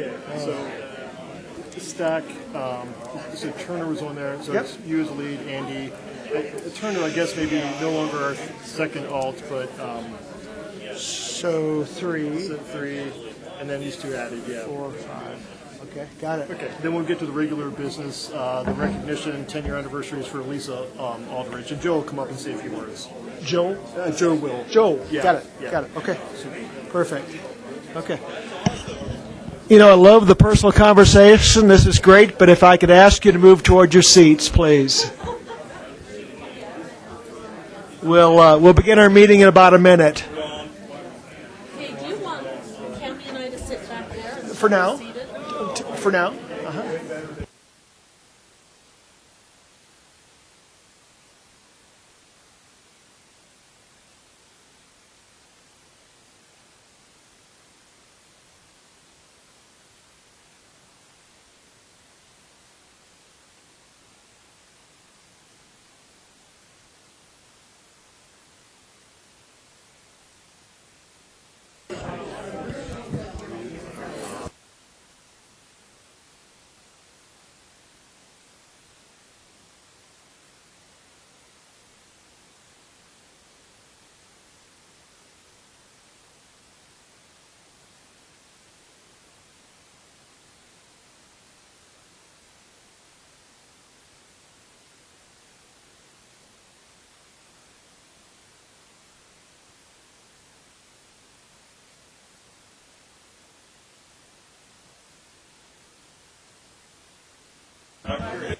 Okay, so stack, so Turner was on there, so it's you as the lead, Andy. Turner, I guess, maybe no longer our second alt, but... so three. So three, and then these two added, 4, 5. Okay, got it. Okay, then we'll get to the regular business, the recognition, 10-year anniversaries for Lisa Aldridge, and Joe will come up and say a few words. Joe? Joe will. Joe, Yeah. got it, Yeah. got it. Okay, perfect. Okay. You know, I love the personal conversation. This is great, but if I could ask you to move toward your seats, please. We'll begin our meeting in about a minute. Hey, do you want Cammy and I to sit back there? And For now. seated? For now.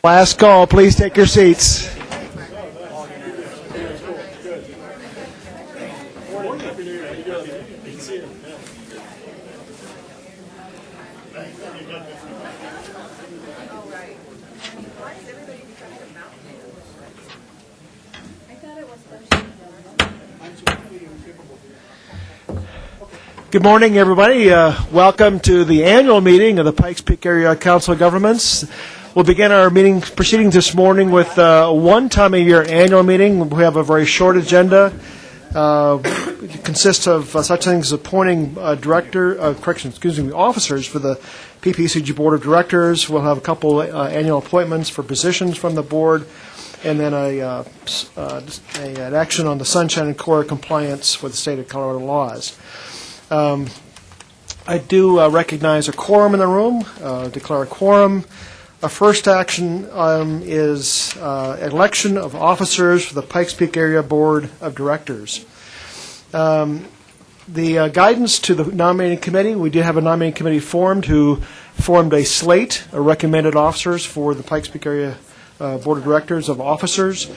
Last call. Please take your seats. Good morning, everybody. Welcome to the annual meeting of the Pikes Peak Area Council of Governments. We'll begin our meeting proceedings this morning with a one-time-a-year annual meeting. We have a very short agenda. It consists of such things as appointing officers for the PPACG Board of Directors. We'll have a couple annual appointments for positions from the board, and then an action on the Sunshine and Core compliance with the state of Colorado laws. I do recognize a quorum in the room, declare a quorum. Our first action is election of officers for the Pikes Peak Area Board of Directors. The guidance to the nominating committee, we did have a nominating committee formed who formed a slate of recommended officers for the Pikes Peak Area Board of Directors of officers.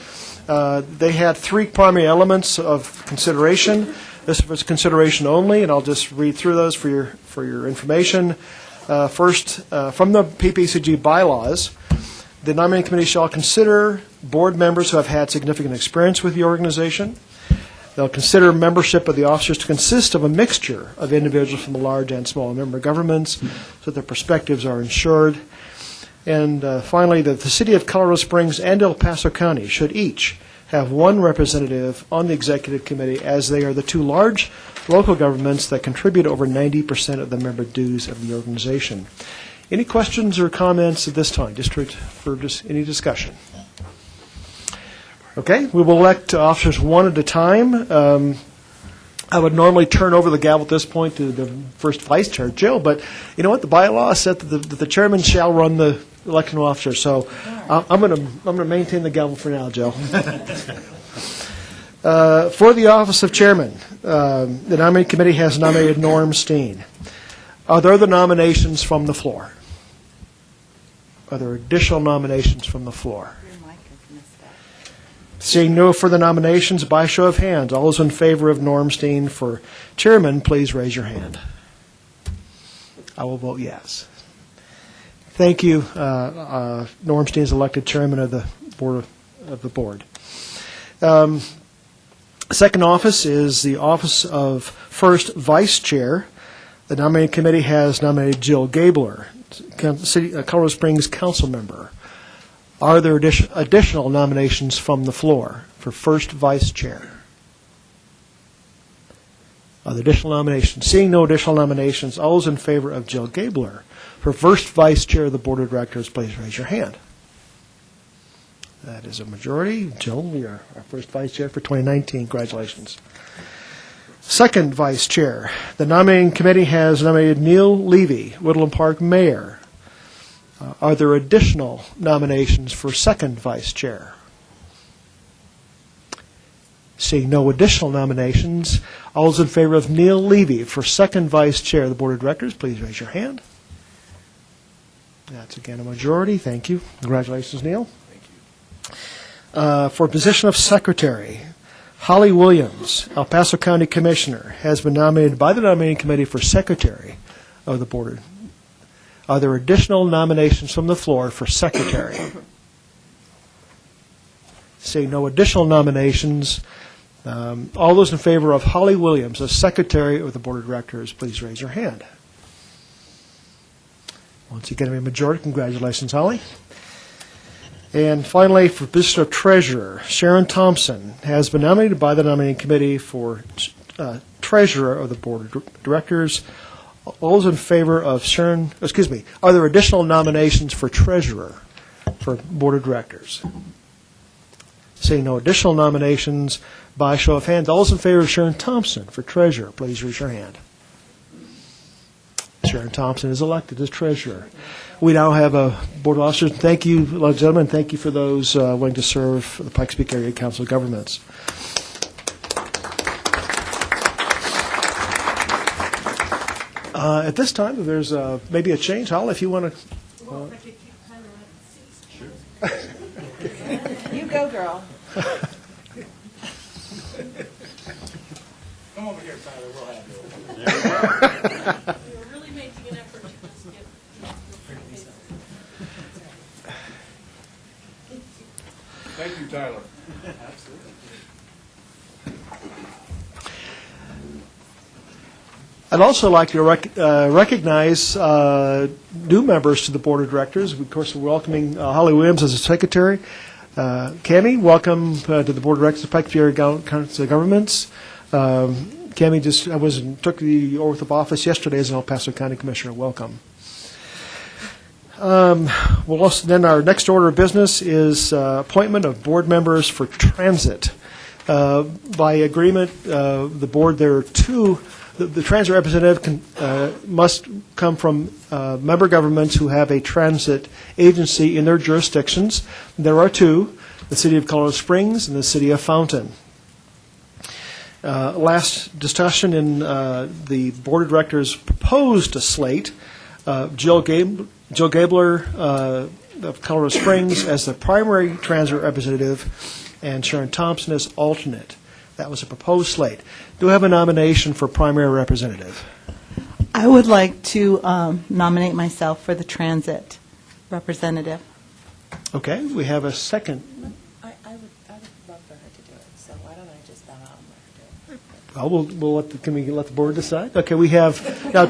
They had three primary elements of consideration. This was consideration only, and I'll just read through those for your information. First, from the PPACG bylaws, the nominating committee shall consider board members who have had significant experience with the organization. They'll consider membership of the officers to consist of a mixture of individuals from the large and small member governments, so that their perspectives are ensured. And finally, that the City of Colorado Springs and El Paso County should each have one representative on the executive committee, as they are the two large local governments that contribute over 90% of the member dues of the organization. Any questions or comments at this time, for any discussion? Okay, we will elect officers one at a time. I would normally turn over the gavel at this point to the first vice chair, Jill, but you know what? The bylaw said that the chairman shall run the election of officers, so I'm going to maintain the gavel for now, Jill. For the office of chairman, the nominating committee has nominated Norm Steen. Are there other nominations from the floor? Are there additional nominations from the floor? Seeing no further nominations, by show of hands, all those in favor of Norm Steen for chairman, please raise your hand. I will vote yes. Thank you. Norm Steen is elected chairman of the board. Second office is the office of first vice chair. The nominating committee has nominated Jill Gabler, Colorado Springs council member. Are there additional nominations from the floor for first vice chair? Are there additional nominations? Seeing no additional nominations, all those in favor of Jill Gabler for first vice chair of the Board of Directors, please raise your hand. That is a majority. Jill, you're our first vice chair for 2019. Congratulations. Second vice chair, the nominating committee has nominated Neil Levy, Woodland Park Mayor. Are there additional nominations for second vice chair? Seeing no additional nominations, all those in favor of Neil Levy for second vice chair of the Board of Directors, please raise your hand. That's again a majority. Thank you. Congratulations, Neil. For position of secretary, Holly Williams, El Paso County Commissioner, has been nominated by the nominating committee for secretary of the board. Are there additional nominations from the floor for secretary? Seeing no additional nominations, all those in favor of Holly Williams as secretary of the Board of Directors, please raise your hand. Once again, a majority. Congratulations, Holly. And finally, for position of treasurer, Sharon Thompson has been nominated by the nominating committee for treasurer of the Board of Directors. All those in favor of Sharon, are there additional nominations for treasurer for Board of Directors? Seeing no additional nominations, by show of hands, all those in favor of Sharon Thompson for treasurer, please raise your hand. Sharon Thompson is elected as treasurer. We now have a board of officers. Thank you, ladies and gentlemen. Thank you for those willing to serve the Pikes Peak Area Council of Governments. At this time, there's maybe a change. Holly, if you want to. You go, girl. Come over here, Tyler. We'll have you. We're really making an effort to just get. Thank you, Tyler. I'd also like to recognize new members to the Board of Directors. Of course, we're welcoming Holly Williams as a secretary. Cammie, welcome to the Board of Directors of Pikes Peak Area Council of Governments. Cammie took the oath of office yesterday as an El Paso County Commissioner. Welcome. We'll also, then our next order of business is appointment of board members for transit. By agreement, the board, there are two. The transit representative must come from member governments who have a transit agency in their jurisdictions. There are two, the City of Colorado Springs and the City of Fountain. Last discussion in the Board of Directors proposed a slate. Jill Gabler of Colorado Springs as the primary transit representative and Sharon Thompson as alternate. That was a proposed slate. Do we have a nomination for primary representative? I would like to nominate myself for the transit representative. Okay, we have a second. I would love for her to do it, so why don't I just bow out and let her do it? Well, can we let the board decide? Okay, we have, now,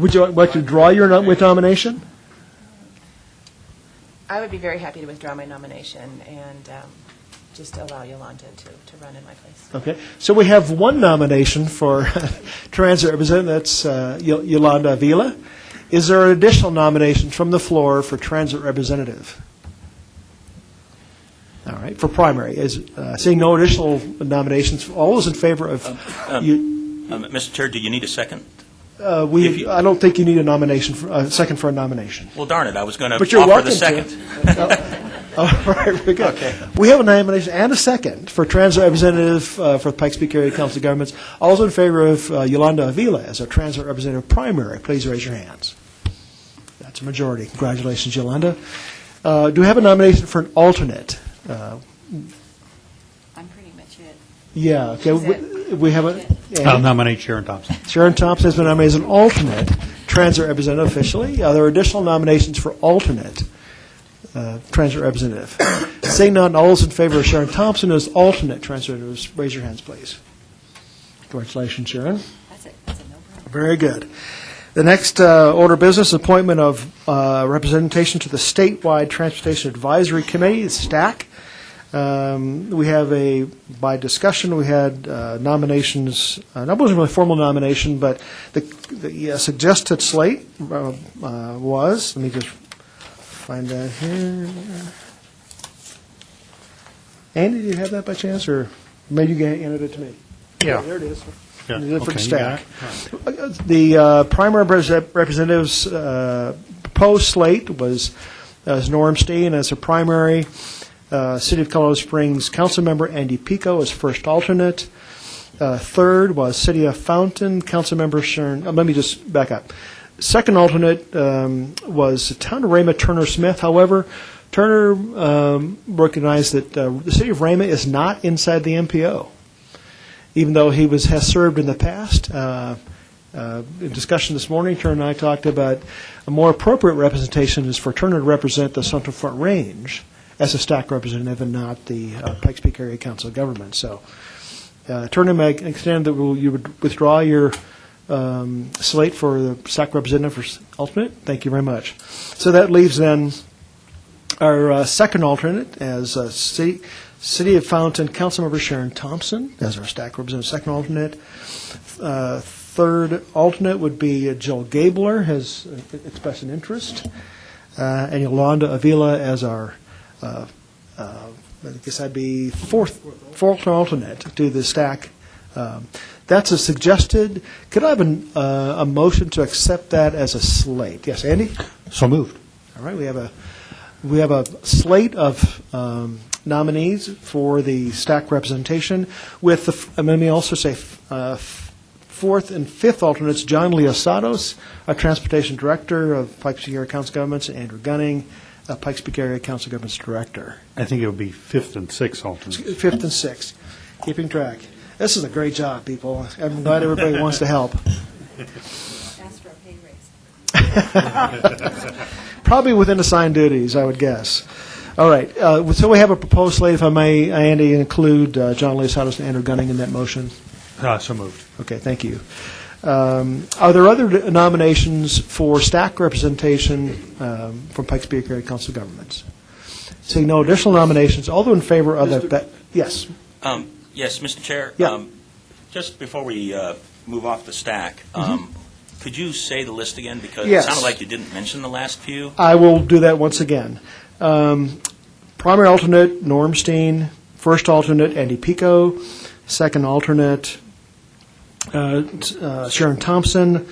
would you like to draw your nomination? I would be very happy to withdraw my nomination and just allow Yolanda to run in my place. Okay, so we have one nomination for transit representative, that's Yolanda Avila. Is there an additional nomination from the floor for transit representative? All right, for primary. Seeing no additional nominations, all those in favor of Mr. Chair, do you need a second? I don't think you need a nomination, second for a nomination. Well, darn it, I was going to But you're offer welcome the second. All right, very good. Okay. We have a nomination and a second for transit representative for the Pikes Peak Area Council of Governments. All those in favor of Yolanda Avila as our transit representative primary, please raise your hands. That's a majority. Congratulations, Yolanda. Do we have a nomination for an alternate? I'm pretty much it. Yeah, okay. We have a. I'll nominate Sharon Thompson. Sharon Thompson has been nominated as an alternate transit representative officially. Are there additional nominations for alternate transit representative? Seeing none, all those in favor of Sharon Thompson as alternate transit representative, raise your hands, please. Congratulations, Sharon. That's a no-brainer. Very good. The next order of business, appointment of representation to the Statewide Transportation Advisory Committee, STAC. We have by discussion, we had nominations, that wasn't really a formal nomination, but the suggested slate was, let me just find that here. Andy, do you have that by chance, or maybe you handed it to me? Yeah. There it is. Yeah. For the Okay, you stack. got it. The primary representatives proposed slate was Norm Steen as a primary, City of Colorado Springs Councilmember Andy Pico as first alternate. Third was City of Fountain Councilmember Sharon. Let me just back up. Second alternate was the Town of Rama Turner Smith. However, Turner recognized that the City of Rama is not inside the MPO, even though he has served in the past. In discussion this morning, Turner and I talked about a more appropriate representation is for Turner to represent the Central Front Range as a stack representative and not the Pikes Peak Area Council of Government. So, Turner, may I extend that you would withdraw your slate for the stack representative for alternate? Thank you very much. So that leaves then our second alternate as City of Fountain Councilmember Sharon Thompson as our stack representative, second alternate. Third alternate would be Jill Gabler has expressed an interest, and Yolanda Avila as our, I guess I'd be fourth alternate to the stack. That's a suggested. Could I have a motion to accept that as a slate? Yes, Andy? So moved. All right, we have a slate of nominees for the stack representation with let me also say fourth and fifth alternates, John Leosados, our Transportation Director of Pikes Peak Area Council of Governments, and Andrew Gunning, Pikes Peak Area Council of Governments Director. I think it would be fifth and sixth alternates. Fifth and sixth, keeping track. This is a great job, people. I'm glad everybody wants to help. Ask for a pay raise. Probably within assigned duties, I would guess. All right, so we have a proposed slate, if I may, Andy, include John Leosados and Andrew Gunning in that motion. So moved. Okay, thank you. Are there other nominations for stack representation from Pikes Peak Area Council of Governments? Seeing no additional nominations, all those in favor of that? Yes. Yes, Mr. Chair. Yeah. Just before we move off the stack, could you say the list again? Because Yes. it sounded like you didn't mention the last few. I will do that once again. Primary alternate, Norm Steen. First alternate, Andy Pico. Second alternate, Sharon Thompson.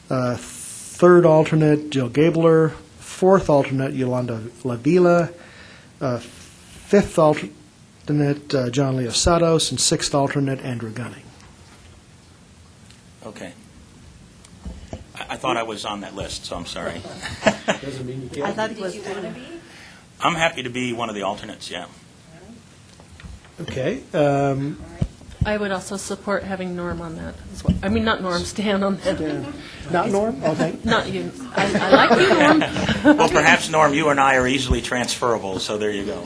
Third alternate, Jill Gabler. Fourth alternate, Yolanda Lavila. Fifth alternate, John Leosados. And sixth alternate, Andrew Gunning. Okay. I thought I was on that list, so I'm sorry. I thought it was. I'm happy to be one of the alternates, yeah. Okay. I would also support having Norm on that as well. I mean, not Norm, Stan on that. Not Norm? Okay. Not you. I like you, Norm. Well, perhaps, Norm, you and I are easily transferable, so there you go.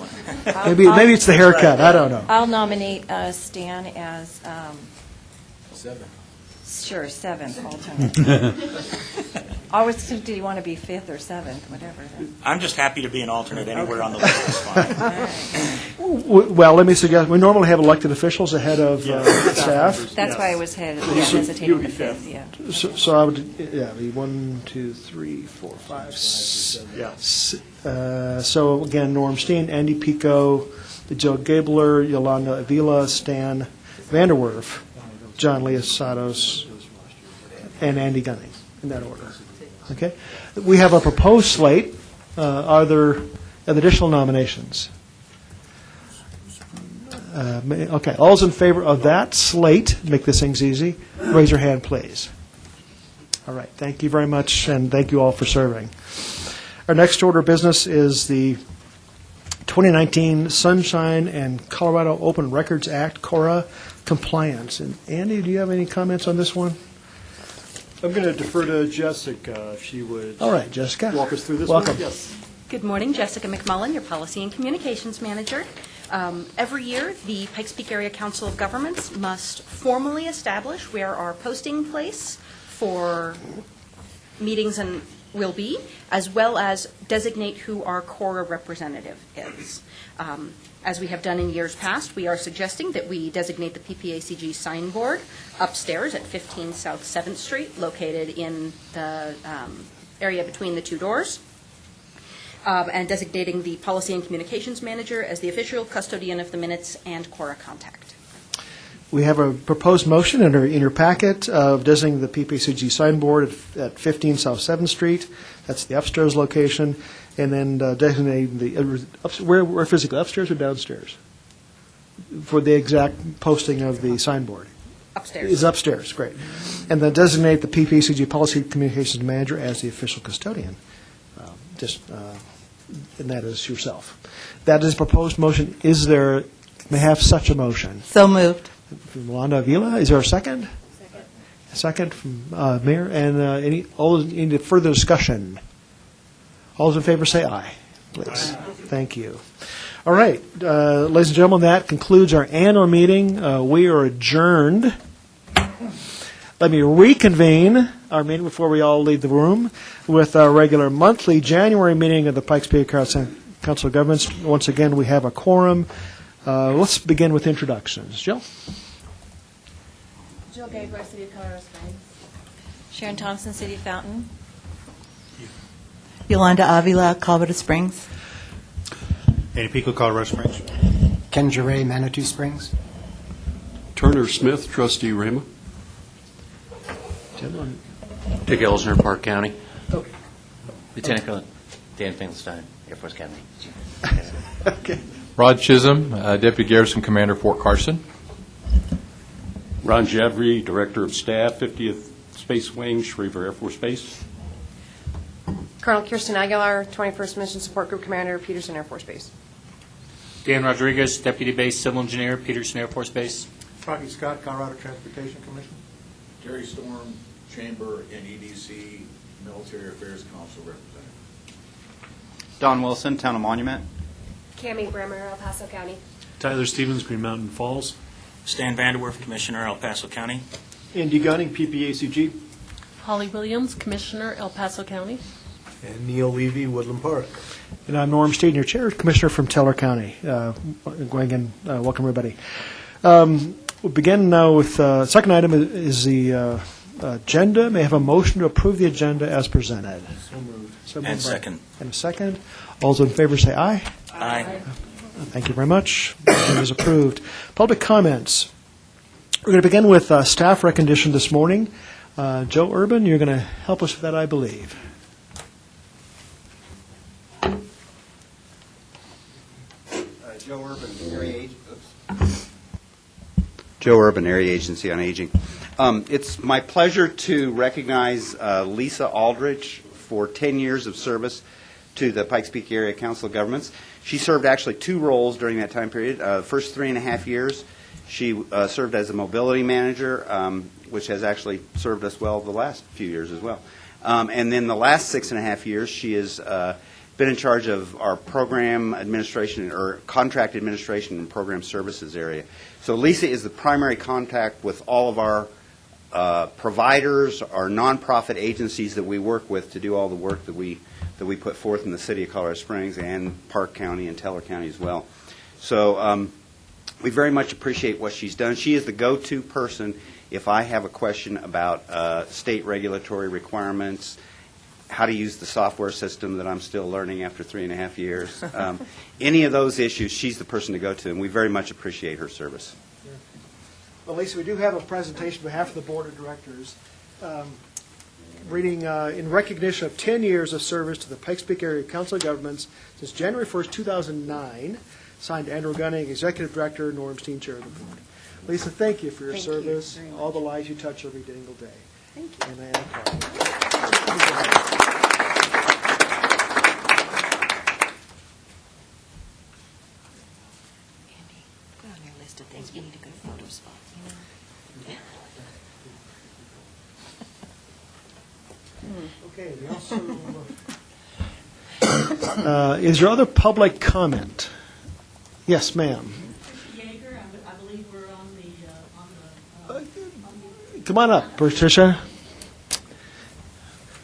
Maybe it's the haircut. I don't know. I'll nominate Stan as, Seven. sure, seventh alternate. Always, do you want to be fifth or seventh, whatever? I'm just happy to be an alternate anywhere on the list is fine. Well, let me suggest, we normally have elected officials ahead of staff. That's why I was hesitating the fifth, yeah. So I would, be 1, 2, 3, 4, 5, 6. Yeah. So again, Norm Steen, Andy Pico, Jill Gabler, Yolanda Avila, Stan Vanderwerf, John Leosados, and Andy Gunning, in that order. Okay? We have a proposed slate. Are there additional nominations? Okay, all's in favor of that slate, make this things easy, raise your hand, please. All right, thank you very much, and thank you all for serving. Our next order of business is the 2019 Sunshine and Colorado Open Records Act, CORA, compliance. And Andy, do you have any comments on this one? I'm going to defer to Jessica if she would. All right, Jessica. Walk us through this Welcome. one. Yes. Good morning, Jessica McMullen, your Policy and Communications Manager. Every year, the Pikes Peak Area Council of Governments must formally establish where our posting place for meetings and will be, as well as designate who our Cora representative is. As we have done in years past, we are suggesting that we designate the PPACG signboard upstairs at 15 South 7th Street, located in the area between the two doors, and designating the Policy and Communications Manager as the official custodian of the minutes and Cora contact. We have a proposed motion in your packet of designating the PPACG signboard at 15 South 7th Street. That's the upstairs location. And then designating where physically, upstairs or downstairs? For the exact posting of the signboard. Upstairs. Is upstairs, great. And then designate the PPACG Policy Communications Manager as the official custodian. And that is yourself. That is a proposed motion. May I have such a motion? So moved. From Yolanda Avila, is there a second? Second. A second from Mayor, and any further discussion? All those in favor say aye, please. Aye. Thank you. All right, ladies and gentlemen, that concludes our annual meeting. We are adjourned. Let me reconvene our meeting before we all leave the room with our regular monthly January meeting of the Pikes Peak Council of Governments. Once again, we have a quorum. Let's begin with introductions. Jill? Jill Gagebar, City of Colorado Springs. Sharon Thompson, City of Fountain. Yolanda Avila, Colorado Springs. Andy Pico, Colorado Springs. Ken Geray, Manitou Springs. Turner Smith, Trustee Rama. Gentlemen. Dick Elsner, Park County. Okay. Lieutenant Colonel Dan Finkelstein, Air Force Academy. Okay. Rod Chisholm, Deputy Garrison Commander, Fort Carson. Ron Javry, Director of Staff, 50th Space Wing, Schriever Air Force Base. Colonel Kirsten Aguilar, 21st Mission Support Group Commander, Peterson Air Force Base. Dan Rodriguez, Deputy Base Civil Engineer, Peterson Air Force Base. Rocky Scott, Colorado Transportation Commission. Terry Storm, Chamber and EDC Military Affairs Council Representative. Don Wilson, Town of Monument. Cami Bremer, El Paso County. Tyler Stevens, Green Mountain Falls. Stan Vanderwerf, Commissioner, El Paso County. Andy Gunning, PPACG. Holly Williams, Commissioner, El Paso County. And Neil Levy, Woodland Park. And I'm Norm Steeden, your chair, Commissioner from Teller County. Again, welcome everybody. We'll begin now with second item is the agenda. May I have a motion to approve the agenda as presented? So moved. And second. And a second. All those in favor say aye. Aye. Thank you very much. The agenda is approved. Public comments. We're going to begin with staff recognition this morning. Joe Urban, you're going to help us with that, I believe. Joe Urban, Area Agency on Aging. It's my pleasure to recognize Lisa Aldrich for 10 years of service to the Pikes Peak Area Council of Governments. She served actually two roles during that time period. The first 3.5 years, she served as a mobility manager, which has actually served us well the last few years as well. And then the last 6.5 years, she has been in charge of our program administration or contract administration and program services area. So Lisa is the primary contact with all of our providers, our nonprofit agencies that we work with to do all the work that we put forth in the city of Colorado Springs and Park County and Teller County as well. So we very much appreciate what she's done. She is the go-to person if I have a question about state regulatory requirements, how to use the software system that I'm still learning after 3.5 years. Any of those issues, she's the person to go to, and we very much appreciate her service. Well, Lisa, we do have a presentation on behalf of the Board of Directors. Reading in recognition of 10 years of service to the Pikes Peak Area Council of Governments since January 1st, 2009, signed Andrew Gunning, Executive Director, Norm Steen, Chair of the Board. Lisa, thank you for your service, all the lives you touch every single day. Thank you. And I applaud Andy, put on your list of things. We need a good photo spot, you know? Okay, we also, is there other public comment? Yes, ma'am. Yeager, I believe we're on the Come on up, Patricia.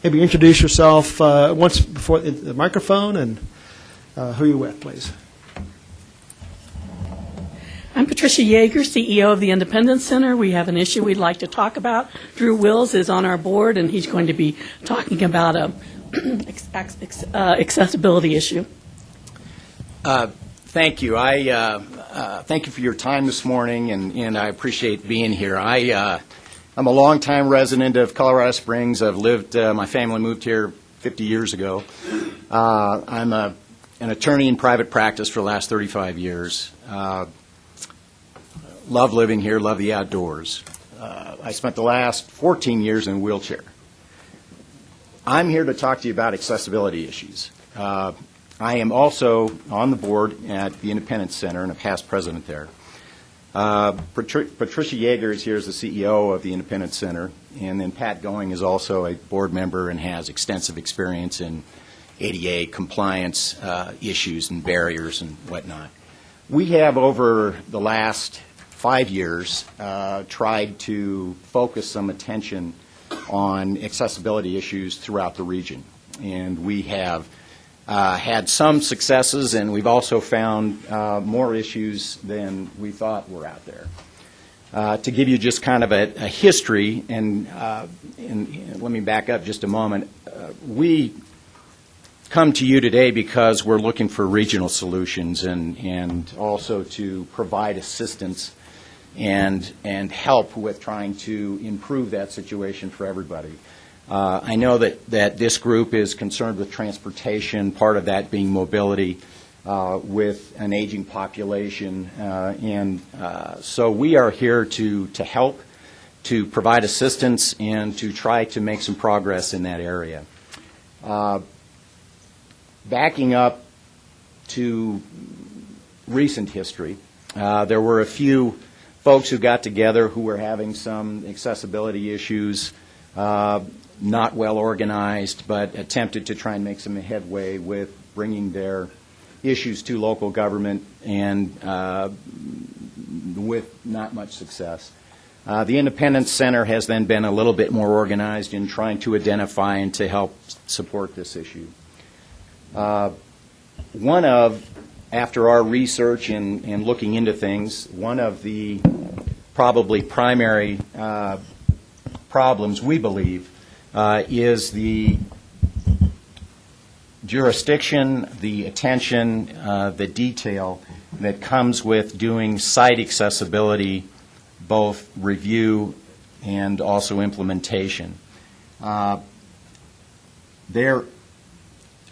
maybe introduce yourself once before the microphone and who you're with, please. I'm Patricia Yeager, CEO of the Independence Center. We have an issue we'd like to talk about. Drew Wills is on our board, and he's going to be talking about a accessibility issue. Thank you. Thank you for your time this morning, and I appreciate being here. I'm a longtime resident of Colorado Springs. I've lived, my family moved here 50 years ago. I'm an attorney in private practice for the last 35 years. Love living here, love the outdoors. I spent the last 14 years in a wheelchair. I'm here to talk to you about accessibility issues. I am also on the board at the Independence Center and a past president there. Patricia Yeager is here as the CEO of the Independence Center, and then Pat Going is also a board member and has extensive experience in ADA compliance issues and barriers and whatnot. We have, over the last 5 years, tried to focus some attention on accessibility issues throughout the region. And we have had some successes, and we've also found more issues than we thought were out there. To give you just kind of a history, and let me back up just a moment, we come to you today because we're looking for regional solutions and also to provide assistance and help with trying to improve that situation for everybody. I know that this group is concerned with transportation, part of that being mobility with an aging population. So we are here to help, to provide assistance, and to try to make some progress in that area. Backing up to recent history, there were a few folks who got together who were having some accessibility issues, not well organized, but attempted to try and make some headway with bringing their issues to local government, and with not much success. The Independence Center has then been a little bit more organized in trying to identify and to help support this issue. After our research and looking into things, one of the probably primary problems, we believe, is the jurisdiction, the attention, the detail that comes with doing site accessibility, both review and also implementation. There,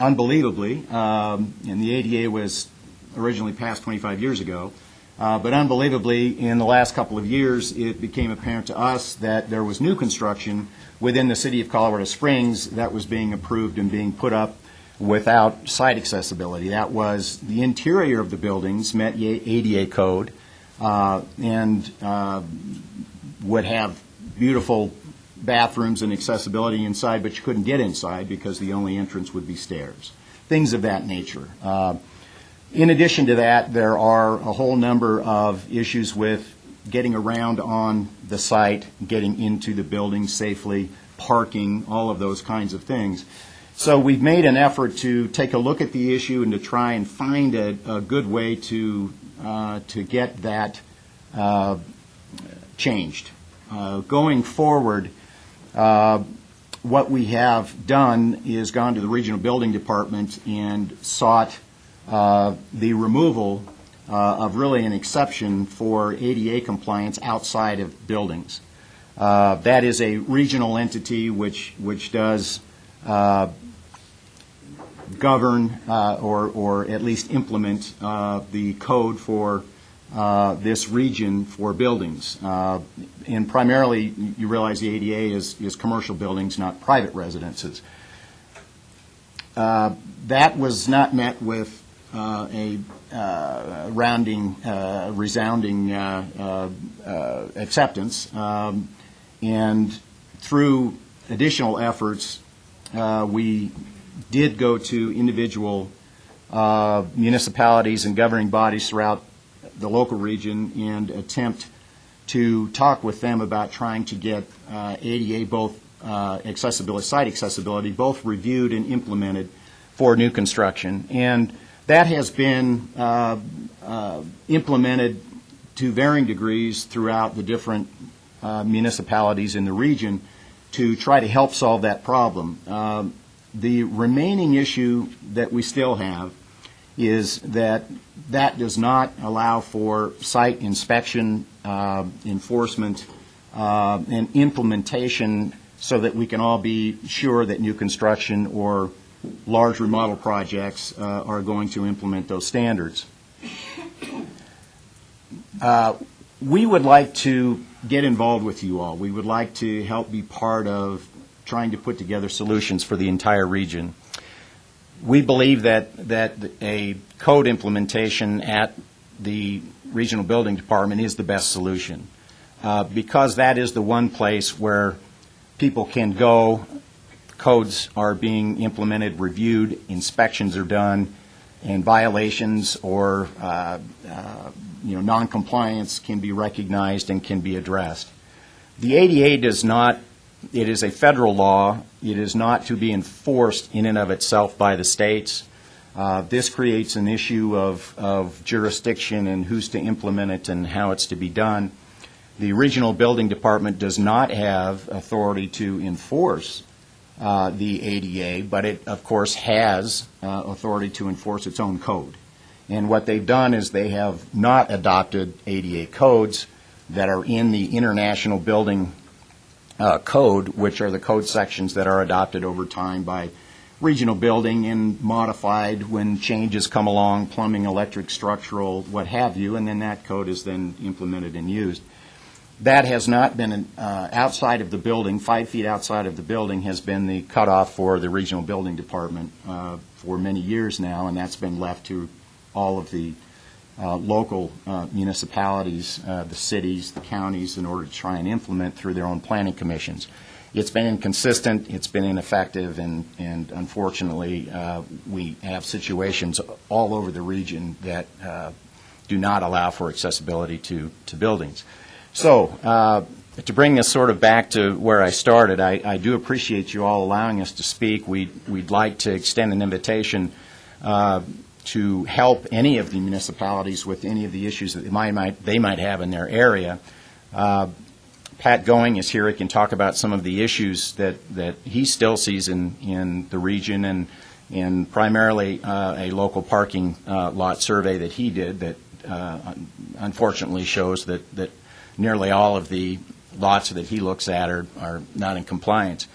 unbelievably, and the ADA was originally passed 25 years ago, but unbelievably, in the last couple of years, it became apparent to us that there was new construction within the city of Colorado Springs that was being approved and being put up without site accessibility. That was the interior of the buildings met ADA code and would have beautiful bathrooms and accessibility inside, but you couldn't get inside because the only entrance would be stairs. Things of that nature. In addition to that, there are a whole number of issues with getting around on the site, getting into the building safely, parking, all of those kinds of things. So we've made an effort to take a look at the issue and to try and find a good way to get that changed. Going forward, what we have done is gone to the regional building department and sought the removal of really an exception for ADA compliance outside of buildings. That is a regional entity which does govern or at least implement the code for this region for buildings. And primarily, you realize the ADA is commercial buildings, not private residences. That was not met with a resounding acceptance. And through additional efforts, we did go to individual municipalities and governing bodies throughout the local region and attempt to talk with them about trying to get ADA both site accessibility, both reviewed and implemented for new construction. And that has been implemented to varying degrees throughout the different municipalities in the region to try to help solve that problem. The remaining issue that we still have is that does not allow for site inspection, enforcement, and implementation so that we can all be sure that new construction or large remodel projects are going to implement those standards. We would like to get involved with you all. We would like to help be part of trying to put together solutions for the entire region. We believe that a code implementation at the regional building department is the best solution because that is the one place where people can go, codes are being implemented, reviewed, inspections are done, and violations or non-compliance can be recognized and can be addressed. The ADA does not, it is a federal law. It is not to be enforced in and of itself by the states. This creates an issue of jurisdiction and who's to implement it and how it's to be done. The regional building department does not have authority to enforce the ADA, but it, of course, has authority to enforce its own code. And what they've done is they have not adopted ADA codes that are in the International Building Code, which are the code sections that are adopted over time by regional building and modified when changes come along, plumbing, electric, structural, what have you, and then that code is then implemented and used. That has not been outside of the building. 5 feet outside of the building has been the cutoff for the regional building department for many years now, and that's been left to all of the local municipalities, the cities, the counties, in order to try and implement through their own planning commissions. It's been inconsistent, it's been ineffective, and unfortunately we have situations all over the region that do not allow for accessibility to buildings. So to bring this sort of back to where I started, I do appreciate you all allowing us to speak. We'd like to extend an invitation to help any of the municipalities with any of the issues that they might have in their area. Pat Going is here. He can talk about some of the issues that he still sees in the region, and primarily a local parking lot survey that he did that unfortunately shows that nearly all of the lots that he looks at are not in compliance.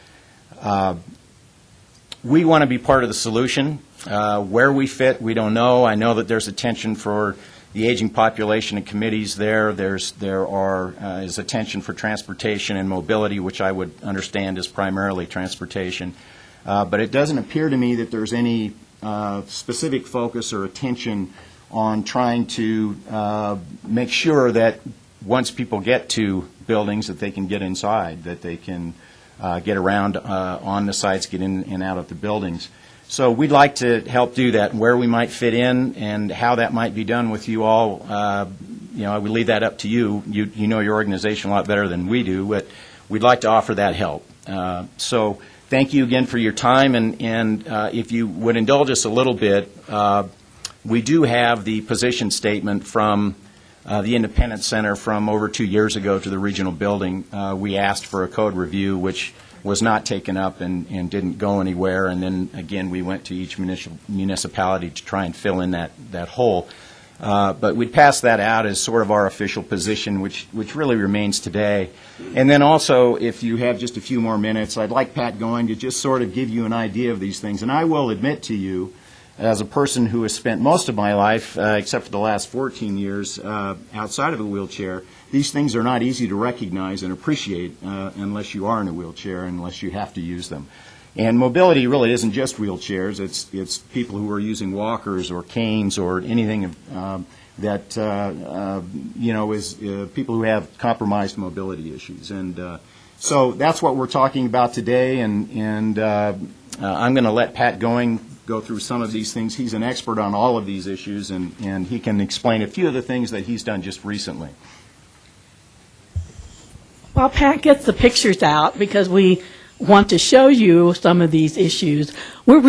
We want to be part of the solution. Where we fit, we don't know. I know that there's attention for the aging population and committees there. There is attention for transportation and mobility, which I would understand is primarily transportation. But it doesn't appear to me that there's any specific focus or attention on trying to make sure that once people get to buildings that they can get inside, that they can get around on the sites, get in and out of the buildings. So we'd like to help do that. Where we might fit in and how that might be done with you all, I would leave that up to you. You know your organization a lot better than we do, but we'd like to offer that help. So thank you again for your time, and if you would indulge us a little bit, we do have the position statement from the Independence Center from over 2 years ago to the regional building. We asked for a code review, which was not taken up and didn't go anywhere. And then, again, we went to each municipality to try and fill in that hole. But we'd pass that out as sort of our official position, which really remains today. And then also, if you have just a few more minutes, I'd like Pat Going to just sort of give you an idea of these things. And I will admit to you, as a person who has spent most of my life, except for the last 14 years, outside of a wheelchair, these things are not easy to recognize and appreciate unless you are in a wheelchair, unless you have to use them. And mobility really isn't just wheelchairs. It's people who are using walkers or canes or anything that is people who have compromised mobility issues. And so that's what we're talking about today. And I'm going to let Pat Going go through some of these things. He's an expert on all of these issues, and he can explain a few of the things that he's done just recently. While Pat gets the pictures out, because we want to show you some of these issues. We're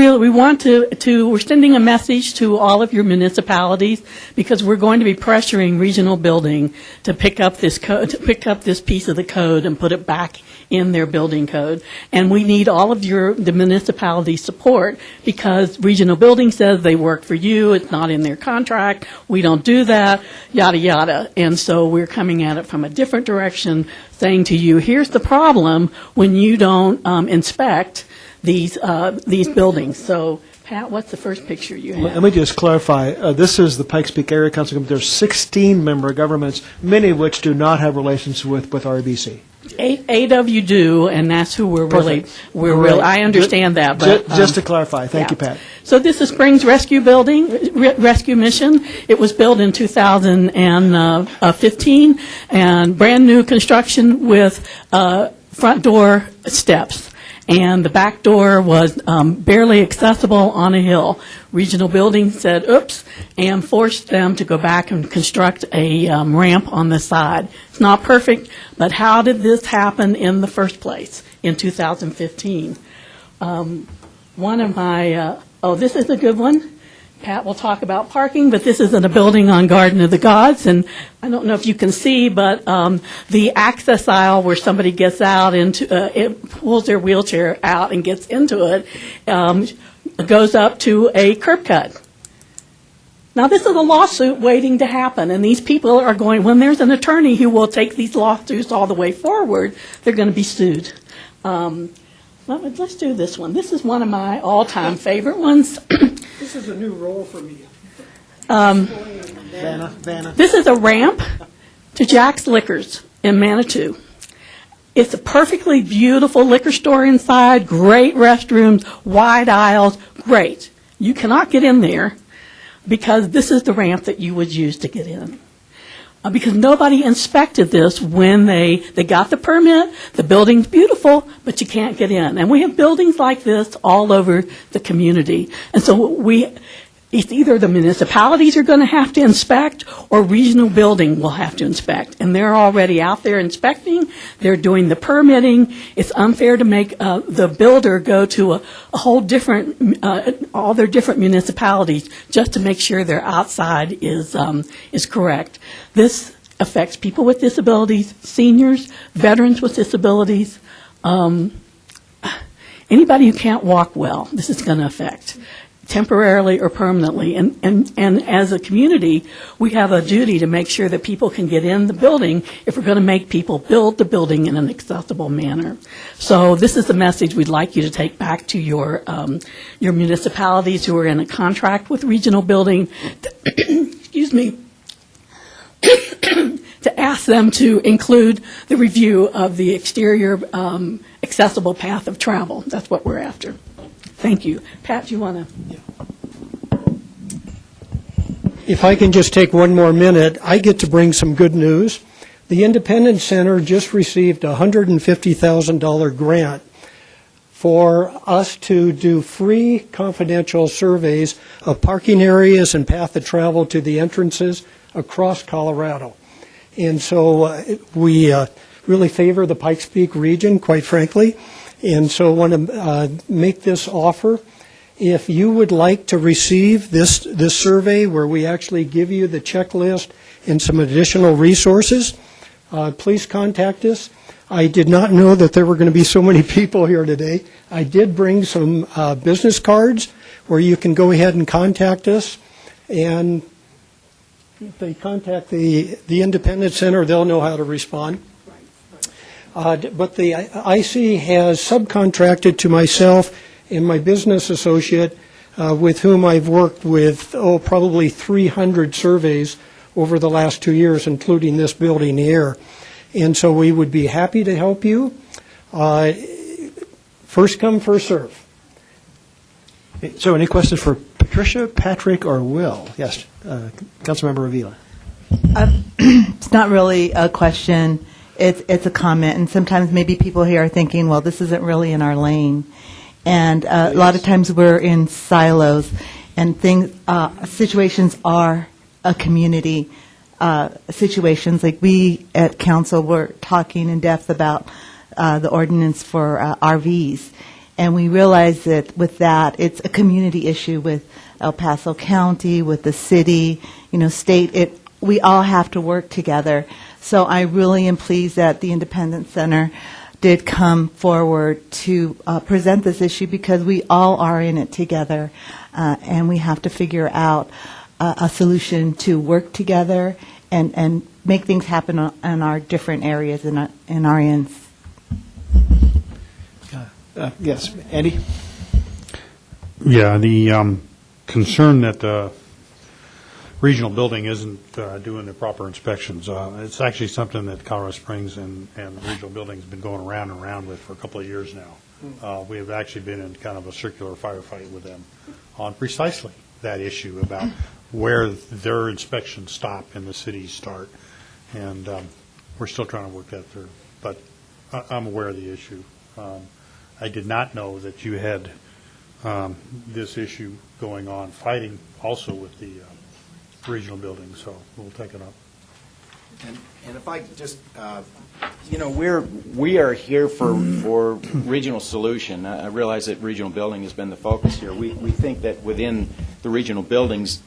sending a message to all of your municipalities because we're going to be pressuring Regional Building to pick up this piece of the code and put it back in their building code. And we need all of the municipality support because Regional Building says they work for you, it's not in their contract, we don't do that, yada, yada. And so we're coming at it from a different direction, saying to you, here's the problem when you don't inspect these buildings. So, Pat, what's the first picture you have? Let me just clarify. This is the Pikes Peak Area Council. There's 16 member governments, many of which do not have relations with RBC. Eight of you do, and that's who we're really. Right. I understand that, but just to clarify, thank you, Pat. So this is Springs Rescue Rescue Mission. It was built in 2015, and brand new construction with front door steps. And the back door was barely accessible on a hill. Regional Building said, oops, and forced them to go back and construct a ramp on the side. It's not perfect, but how did this happen in the first place in 2015? One of my, this is a good one. Pat will talk about parking, but this is in a building on Garden of the Gods, and I don't know if you can see, but the access aisle where somebody gets out into, it pulls their wheelchair out and gets into it, goes up to a curb cut. Now, this is a lawsuit waiting to happen, and these people are going, when there's an attorney who will take these lawsuits all the way forward, they're going to be sued. Let's do this one. This is one of my all-time favorite ones. This is a new role for me. Vanna. This is a ramp to Jack's Liquors in Manitou. It's a perfectly beautiful liquor store inside, great restrooms, wide aisles, great. You cannot get in there because this is the ramp that you would use to get in. Because nobody inspected this when they got the permit. The building's beautiful, but you can't get in. And we have buildings like this all over the community. And so it's either the municipalities are going to have to inspect or Regional Building will have to inspect. And they're already out there inspecting. They're doing the permitting. It's unfair to make the builder go to a whole different, all their different municipalities just to make sure their outside is correct. This affects people with disabilities, seniors, veterans with disabilities, anybody who can't walk well. This is going to affect temporarily or permanently. And as a community, we have a duty to make sure that people can get in the building if we're going to make people build the building in an accessible manner. So this is the message we'd like you to take back to your municipalities who are in a contract with Regional Building. Excuse me. To ask them to include the review of the exterior accessible path of travel. That's what we're after. Thank you. Pat, do you want to? If I can just take one more minute, I get to bring some good news. The Independence Center just received a $150,000 grant for us to do free confidential surveys of parking areas and path of travel to the entrances across Colorado. And so we really favor the Pikes Peak region, quite frankly. And so I want to make this offer. If you would like to receive this survey where we actually give you the checklist and some additional resources, please contact us. I did not know that there were going to be so many people here today. I did bring some business cards where you can go ahead and contact us. And if they contact the Independence Center, they'll know how to respond. But the IC has subcontracted to myself and my business associate, with whom I've worked with, probably 300 surveys over the last 2 years, including this building here. And so we would be happy to help you. First come, first serve. So any questions for Patricia, Patrick, or Will? Yes, Councilmember Avila. It's not really a question. It's a comment, and sometimes maybe people here are thinking, well, this isn't really in our lane. And a lot of times we're in silos, and situations are a community situations. Like we at council were talking in depth about the ordinance for RVs. And we realized that with that, it's a community issue with El Paso County, with the city, state. We all have to work together. So I really am pleased that the Independence Center did come forward to present this issue, because we all are in it together, and we have to figure out a solution to work together and make things happen in our different areas in our ends. Yes, Andy? Yeah, the concern that the regional building isn't doing the proper inspections, it's actually something that Colorado Springs and the regional building has been going around and around with for a couple of years now. We have actually been in kind of a circular firefight with them on precisely that issue about where their inspections stop and the cities start. And we're still trying to work that through. But I'm aware of the issue. I did not know that you had this issue going on, fighting also with the regional building, so we'll take it up. And if I could just, we are here for regional solution. I realize that regional building has been the focus here. We think that within the regional buildings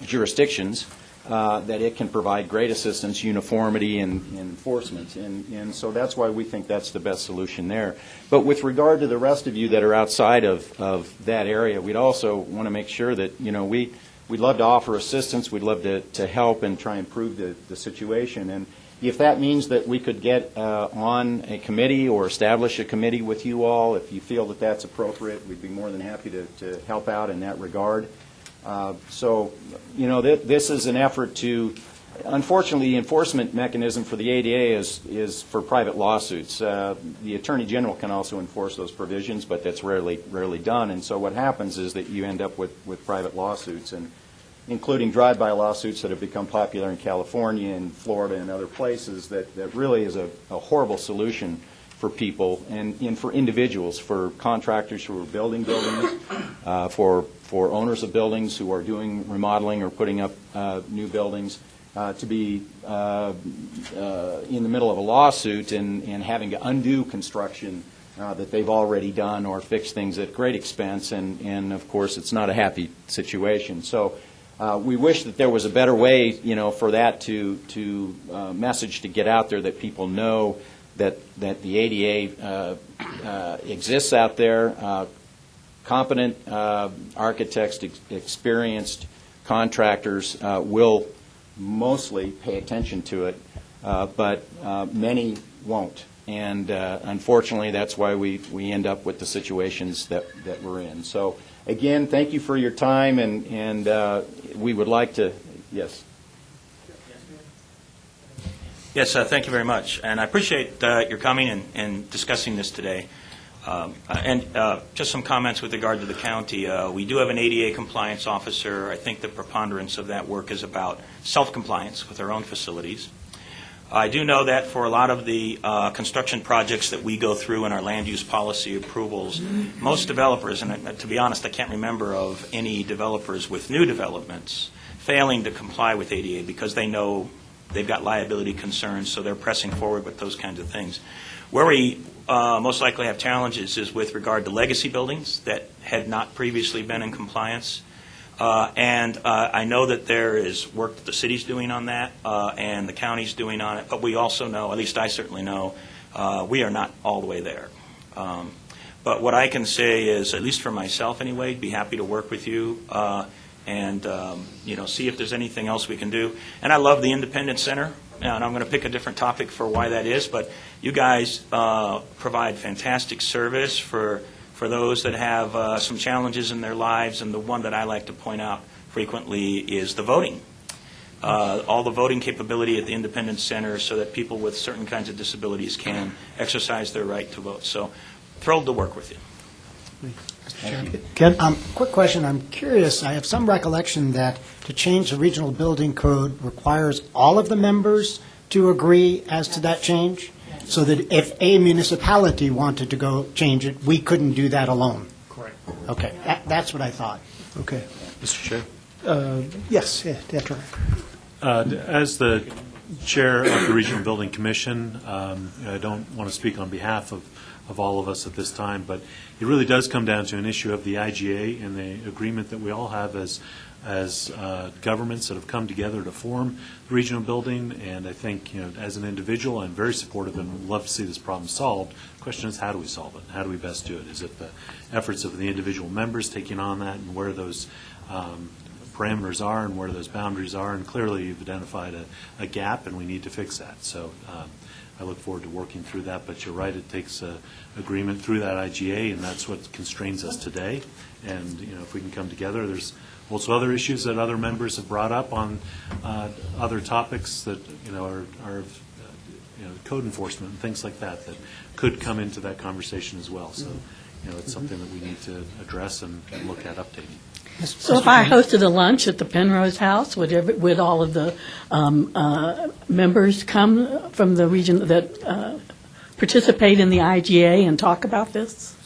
jurisdictions, that it can provide great assistance, uniformity, and enforcement. And so that's why we think that's the best solution there. But with regard to the rest of you that are outside of that area, we'd also want to make sure that, we'd love to offer assistance. We'd love to help and try and improve the situation. And if that means that we could get on a committee or establish a committee with you all, if you feel that that's appropriate, we'd be more than happy to help out in that regard. This is an effort to, unfortunately, the enforcement mechanism for the ADA is for private lawsuits. The Attorney General can also enforce those provisions, but that's rarely done. And so what happens is that you end up with private lawsuits, and including drive-by lawsuits that have become popular in California and Florida and other places, that really is a horrible solution for people and for individuals, for contractors who are building buildings, for owners of buildings who are doing remodeling or putting up new buildings, to be in the middle of a lawsuit and having to undo construction that they've already done or fix things at great expense, and of course it's not a happy situation. So we wish that there was a better way, for that to message to get out there, that people know that the ADA exists out there. Competent architects, experienced contractors will mostly pay attention to it, but many won't. And unfortunately, that's why we end up with the situations that we're in. So again, thank you for your time, and we would like to, yes. Yes, thank you very much. And I appreciate your coming and discussing this today. And just some comments with regard to the county. We do have an ADA compliance officer. I think the preponderance of that work is about self-compliance with our own facilities. I do know that for a lot of the construction projects that we go through in our land use policy approvals, most developers, and to be honest, I can't remember of any developers with new developments failing to comply with ADA because they know they've got liability concerns, so they're pressing forward with those kinds of things. Where we most likely have challenges is with regard to legacy buildings that had not previously been in compliance. And I know that there is work that the city's doing on that and the county's doing on it, but we also know, at least I certainly know, we are not all the way there. But what I can say is, at least for myself anyway, be happy to work with you and see if there's anything else we can do. And I love the Independence Center, and I'm going to pick a different topic for why that is, but you guys provide fantastic service for those that have some challenges in their lives, and the one that I like to point out frequently is the voting. All the voting capability at the Independence Center so that people with certain kinds of disabilities can exercise their right to vote. So thrilled to work with you. Ken? Quick question. I'm curious. I have some recollection that to change the regional building code requires all of the members to agree as to that change, so that if a municipality wanted to go change it, we couldn't do that alone. Correct. Okay. That's what I thought. Okay. Mr. Chair? Yes, yeah, that's right. As the Chair of the Regional Building Commission. I don't want to speak on behalf of all of us at this time, but it really does come down to an issue of the IGA and the agreement that we all have as governments that have come together to form the regional building. And I think, as an individual, I'm very supportive and would love to see this problem solved. The question is, how do we solve it? How do we best do it? Is it the efforts of the individual members taking on that, and where those parameters are and where those boundaries are? And clearly you've identified a gap, and we need to fix that. So I look forward to working through that, but you're right, it takes agreement through that IGA, and that's what constrains us today. And if we can come together, there's also other issues that other members have brought up on other topics that are code enforcement and things like that could come into that conversation as well. So it's something that we need to address and look at updating. So if I hosted a lunch at the Penrose House, would all of the members come from the region that participate in the IGA and talk about this?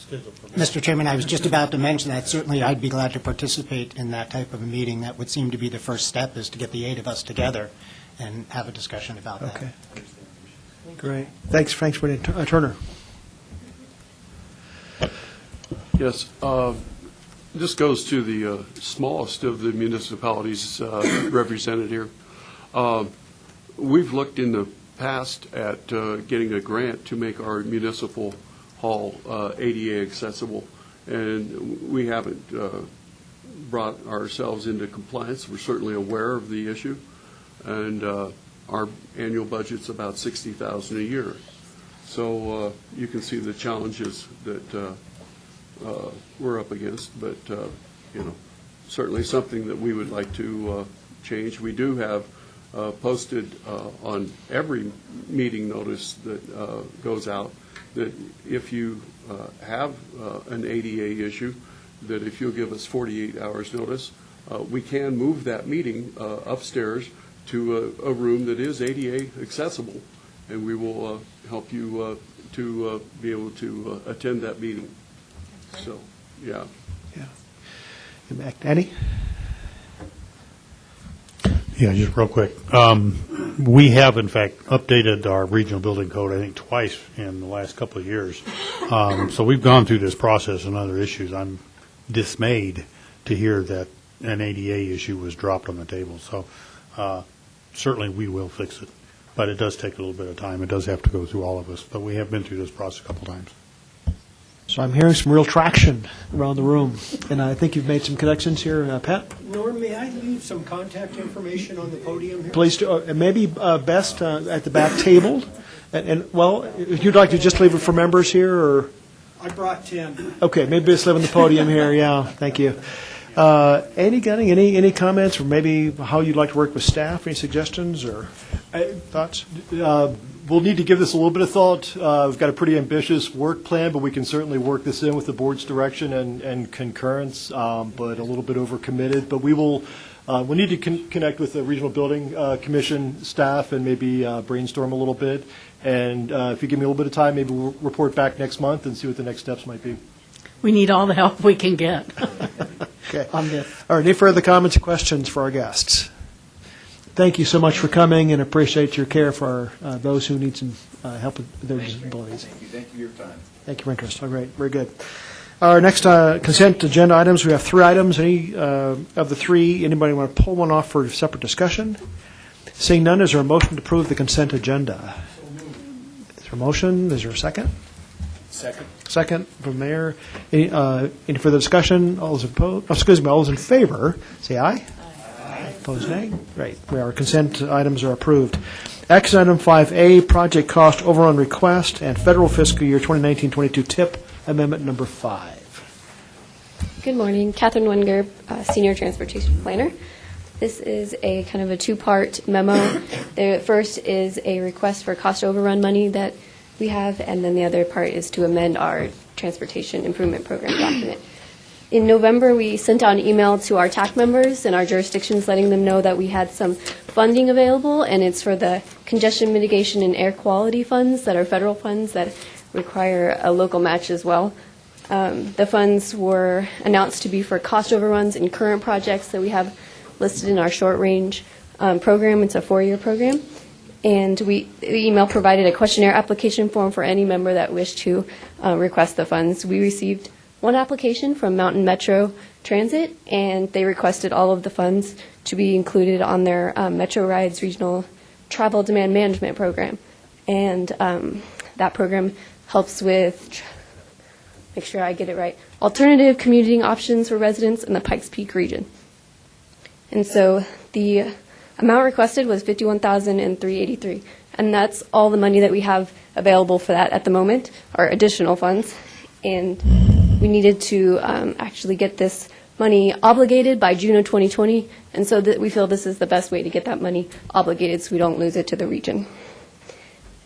Mr. Chairman, I was just about to mention that. Certainly, I'd be glad to participate in that type of a meeting. That would seem to be the first step, is to get the 8 of us together and have a discussion about that. Okay. Great. Thanks, Turner. Yes. This goes to the smallest of the municipalities represented here. We've looked in the past at getting a grant to make our municipal hall ADA accessible, and we haven't brought ourselves into compliance. We're certainly aware of the issue, and our annual budget's about $60,000 a year. So you can see the challenges that we're up against, but certainly something that we would like to change. We do have posted on every meeting notice that goes out that if you have an ADA issue, that if you'll give us 48 hours notice, we can move that meeting upstairs to a room that is ADA accessible, and we will help you to be able to attend that meeting. So, yeah. Eddie? Yeah, just real quick. We have, in fact, updated our regional building code, I think, twice in the last couple of years. So we've gone through this process and other issues. I'm dismayed to hear that an ADA issue was dropped on the table. So certainly we will fix it. But it does take a little bit of time. It does have to go through all of us. But we have been through this process a couple times. So I'm hearing some real traction around the room, and I think you've made some connections here. Pat? Norm, may I leave some contact information on the podium here? Please do. Maybe best at the back table. And, well, if you'd like to just leave it for members here, or? I brought 10. Okay, maybe just leave on the podium here. Yeah, thank you. Any comments, or maybe how you'd like to work with staff? Any suggestions or thoughts? We'll need to give this a little bit of thought. We've got a pretty ambitious work plan, but we can certainly work this in with the board's direction and concurrence, but a little bit overcommitted. But we'll need to connect with the Regional Building Commission staff and maybe brainstorm a little bit. And if you give me a little bit of time, maybe we'll report back next month and see what the next steps might be. We need all the help we can get. Okay. On this. All right. Any further comments or questions for our guests? Thank you so much for coming, and appreciate your care for those who need some help with their disabilities. Thank you. Thank you for your time. Thank you for interest. All right. Very good. Our next consent agenda items, we have 3 items. Any of the 3, anybody want to pull one off for separate discussion? Seeing none, is there a motion to approve the consent agenda? Is there a motion? Is there a second? Second. Second from Mayor. Any further discussion? All those opposed? All those in favor, say aye. Opposed, nay? Great. Our consent items are approved. Action item 5A, project cost overrun request and federal fiscal year 2019-22 TIP amendment number 5. Good morning. Catherine Wenger, Senior Transportation Planner. This is a kind of a 2-part memo. The first is a request for cost overrun money that we have, and then the other part is to amend our Transportation Improvement Program document. In November, we sent out an email to our TAC members and our jurisdictions letting them know that we had some funding available, and it's for the congestion mitigation and air quality funds that are federal funds that require a local match as well. The funds were announced to be for cost overruns in current projects that we have listed in our short-range program. It's a 4-year program. And the email provided a questionnaire application form for any member that wished to request the funds. We received one application from Mountain Metro Transit, and they requested all of the funds to be included on their Metro Rides Regional Travel Demand Management Program. And that program helps with, make sure I get it right, alternative commuting options for residents in the Pikes Peak region. And so the amount requested was $51,383, and that's all the money that we have available for that at the moment, our additional funds. And we needed to actually get this money obligated by June of 2020, and so that we feel this is the best way to get that money obligated so we don't lose it to the region.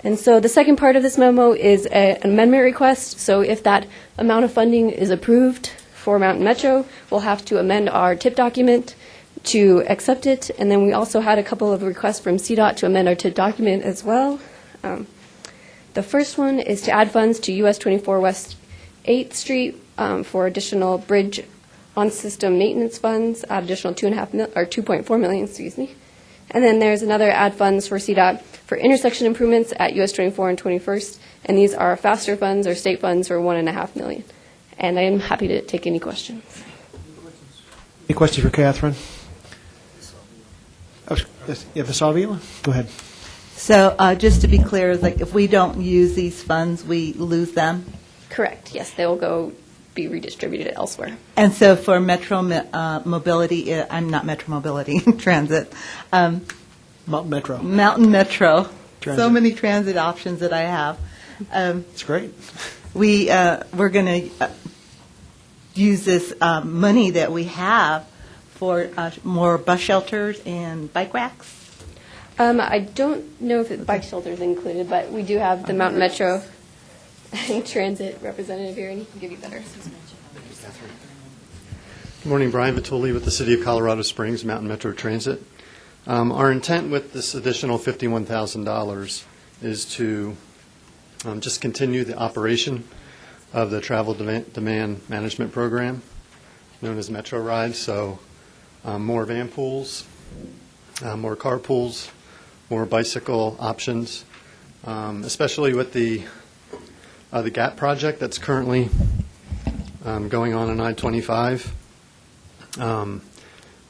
And so the second part of this memo is an amendment request. So if that amount of funding is approved for Mountain Metro, we'll have to amend our TIP document to accept it. And then we also had a couple of requests from CDOT to amend our TIP document as well. The first one is to add funds to US 24 West 8th Street for additional bridge on-system maintenance funds, additional $2.4 million, excuse me. And then there's another add funds for CDOT for intersection improvements at US 24 and 21st, and these are faster funds or state funds for $1.5 million. And I am happy to take any questions. Any questions for Catherine? Yeah, Vasavia? Go ahead. So just to be clear, like if we don't use these funds, we lose them? Correct, yes, they will be redistributed elsewhere. And so for Metro Mobility, I'm not Metro Mobility, Transit. Mountain Metro. Mountain Metro. Transit. So many transit options that I have. It's great. We're going to use this money that we have for more bus shelters and bike racks. I don't know if bike shelter is included, but we do have the Mountain Metro Transit representative here, and he can give you better. Good morning, Brian Vituli with the City of Colorado Springs Mountain Metro Transit. Our intent with this additional $51,000 is to just continue the operation of the travel demand management program known as Metro Rides. So more van pools, more car pools, more bicycle options, especially with the GAP project that's currently going on I-25.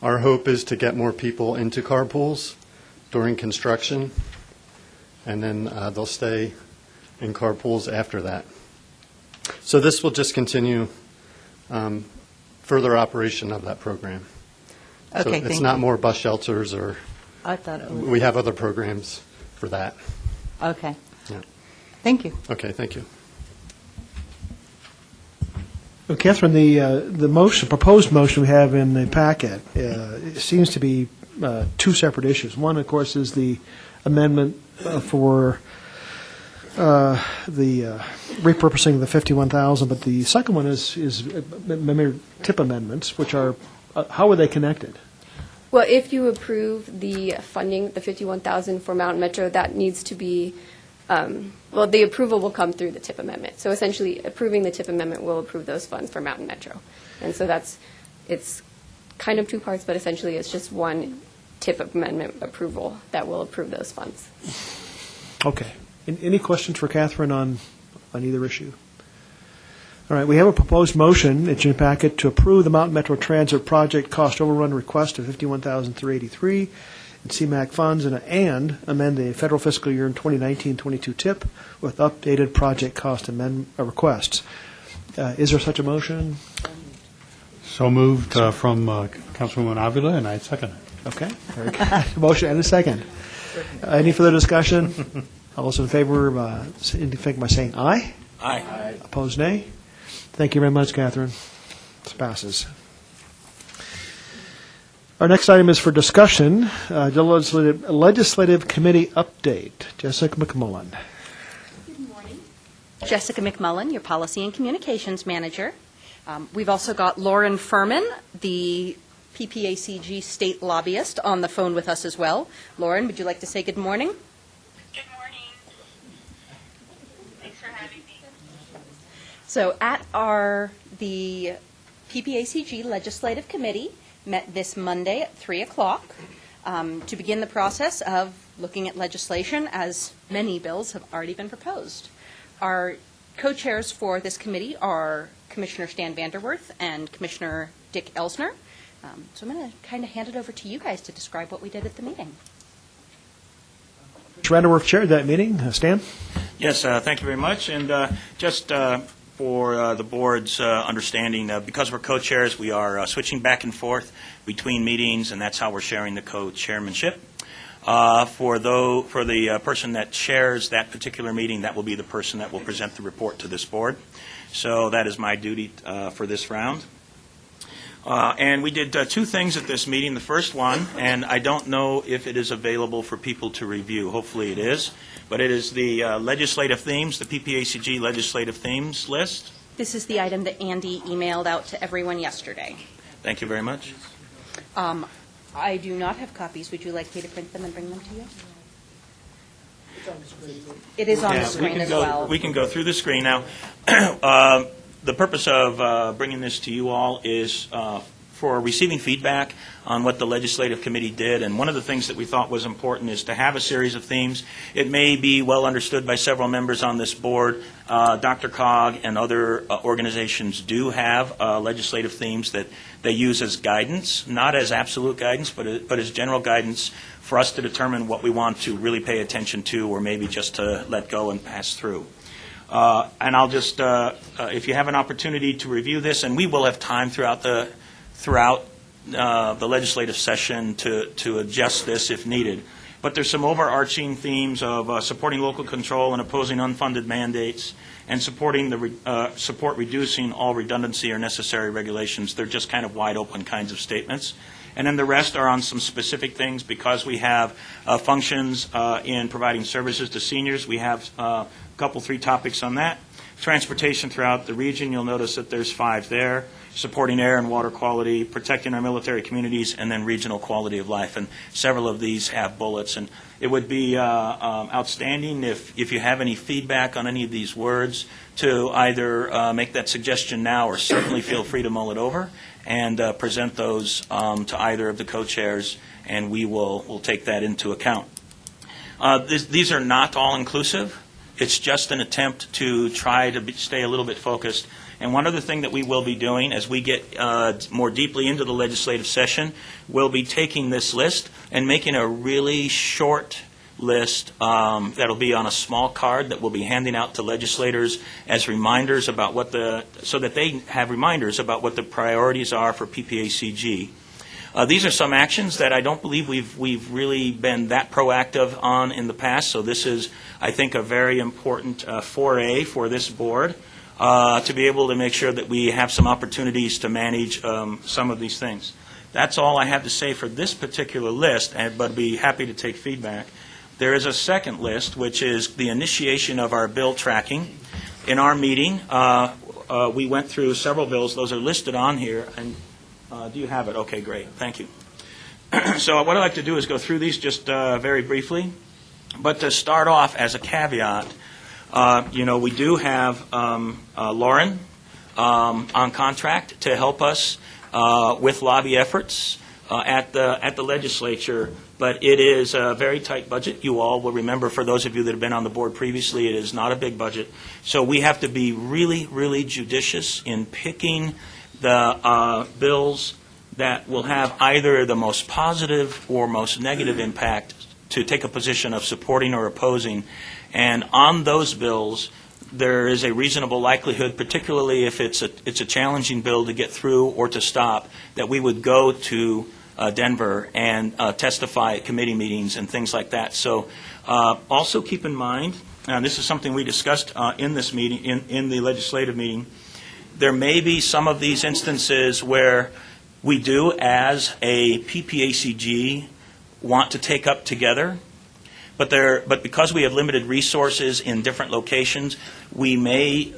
Our hope is to get more people into carpools during construction, and then they'll stay in carpools after that. So this will just continue further operation of that program. Okay, so it's thank not you. more bus shelters, or I thought it was. we have other programs for that. Okay. Yeah. Thank you. Okay, thank you. Well, Catherine, the proposed motion we have in the packet seems to be two separate issues. One, of course, is the amendment for the repurposing of the $51,000, but the second one is TIP amendments, which are how are they connected? Well, if you approve the funding, the $51,000 for Mountain Metro, that needs to be, the approval will come through the TIP amendment. So essentially, approving the TIP amendment will approve those funds for Mountain Metro. And so it's kind of two parts, but essentially it's just one TIP amendment approval that will approve those funds. Okay. Any questions for Catherine on either issue? All right, we have a proposed motion, it's in your packet, to approve the Mountain Metro Transit project cost overrun request of $51,383 in CMAQ funds and amend the federal fiscal year in 2019-22 TIP with updated project cost requests. Is there such a motion? So moved from Councilwoman Avila, and I second it. Okay, very good. Motion and a second. Any further discussion? All those in favor indicate by saying aye. Aye. Opposed, nay. Thank you very much, Catherine. This passes. Our next item is for discussion, legislative committee update. Jessica McMullen. Good morning. Jessica McMullen, your Policy and Communications Manager. We've also got Lauren Furman, the PPACG state lobbyist, on the phone with us as well. Lauren, would you like to say good morning? Good morning. Thanks for having me. So at the PPACG Legislative Committee met this Monday at 3 o'clock. to begin the process of looking at legislation, as many bills have already been proposed. Our co-chairs for this committee are Commissioner Stan Vanderwerth and Commissioner Dick Elsner. So I'm going to kind of hand it over to you guys to describe what we did at the meeting. Vanderwerf chaired that meeting. Stan? Yes, thank you very much. And just for the board's understanding, because we're co-chairs, we are switching back and forth between meetings, and that's how we're sharing the co-chairmanship. For the person that chairs that particular meeting, that will be the person that will present the report to this board. So that is my duty for this round. And we did two things at this meeting. The first one, and I don't know if it is available for people to review. Hopefully it is. But it is the legislative themes, the PPACG legislative themes list. This is the item that Andy emailed out to everyone yesterday. Thank you very much. I do not have copies. Would you like me to print them and bring them to you? It is on the screen as well. We can go through the screen now. The purpose of bringing this to you all is for receiving feedback on what the legislative committee did. And one of the things that we thought was important is to have a series of themes. It may be well understood by several members on this board. Dr. Cog and other organizations do have legislative themes that they use as guidance, not as absolute guidance, but as general guidance for us to determine what we want to really pay attention to, or maybe just to let go and pass through. And I'll just, if you have an opportunity to review this, and we will have time throughout the legislative session to adjust this if needed. But there's some overarching themes of supporting local control and opposing unfunded mandates, and supporting support reducing all redundancy or necessary regulations. They're just kind of wide open kinds of statements. And then the rest are on some specific things because we have functions in providing services to seniors. We have a couple, 3 topics on that. Transportation throughout the region, you'll notice that there's 5 there. Supporting air and water quality, protecting our military communities, and then regional quality of life. And several of these have bullets. And it would be outstanding if you have any feedback on any of these words to either make that suggestion now, or certainly feel free to mull it over and present those to either of the co-chairs, and we'll take that into account. These are not all inclusive. It's just an attempt to try to stay a little bit focused. And one other thing that we will be doing as we get more deeply into the legislative session, we'll be taking this list and making a really short list that'll be on a small card that we'll be handing out to legislators as reminders about so that they have reminders about what the priorities are for PPACG. These are some actions that I don't believe we've really been that proactive on in the past. So this is, I think, a very important foray for this board. To be able to make sure that we have some opportunities to manage some of these things. That's all I have to say for this particular list, but I'd be happy to take feedback. There is a second list, which is the initiation of our bill tracking. In our meeting, we went through several bills. Those are listed on here. And do you have it? Okay, great. Thank you. So what I'd like to do is go through these just very briefly. But to start off, as a caveat, we do have Lauren on contract to help us with lobby efforts at the legislature, but it is a very tight budget. You all will remember, for those of you that have been on the board previously, it is not a big budget. So we have to be really, really judicious in picking the bills that will have either the most positive or most negative impact to take a position of supporting or opposing. And on those bills, there is a reasonable likelihood, particularly if it's a challenging bill to get through or to stop, that we would go to Denver and testify at committee meetings and things like that. So also keep in mind, and this is something we discussed in this meeting, in the legislative meeting, there may be some of these instances where we do, as a PPACG, want to take up together. But because we have limited resources in different locations, we may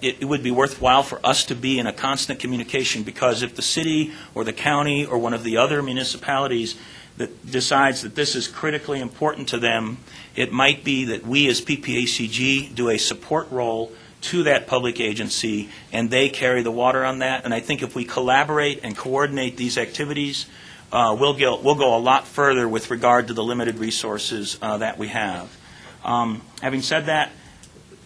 it would be worthwhile for us to be in a constant communication, because if the city or the county or one of the other municipalities that decides that this is critically important to them, it might be that we as PPACG do a support role to that public agency, and they carry the water on that. And I think if we collaborate and coordinate these activities, we'll go a lot further with regard to the limited resources that we have. Having said that,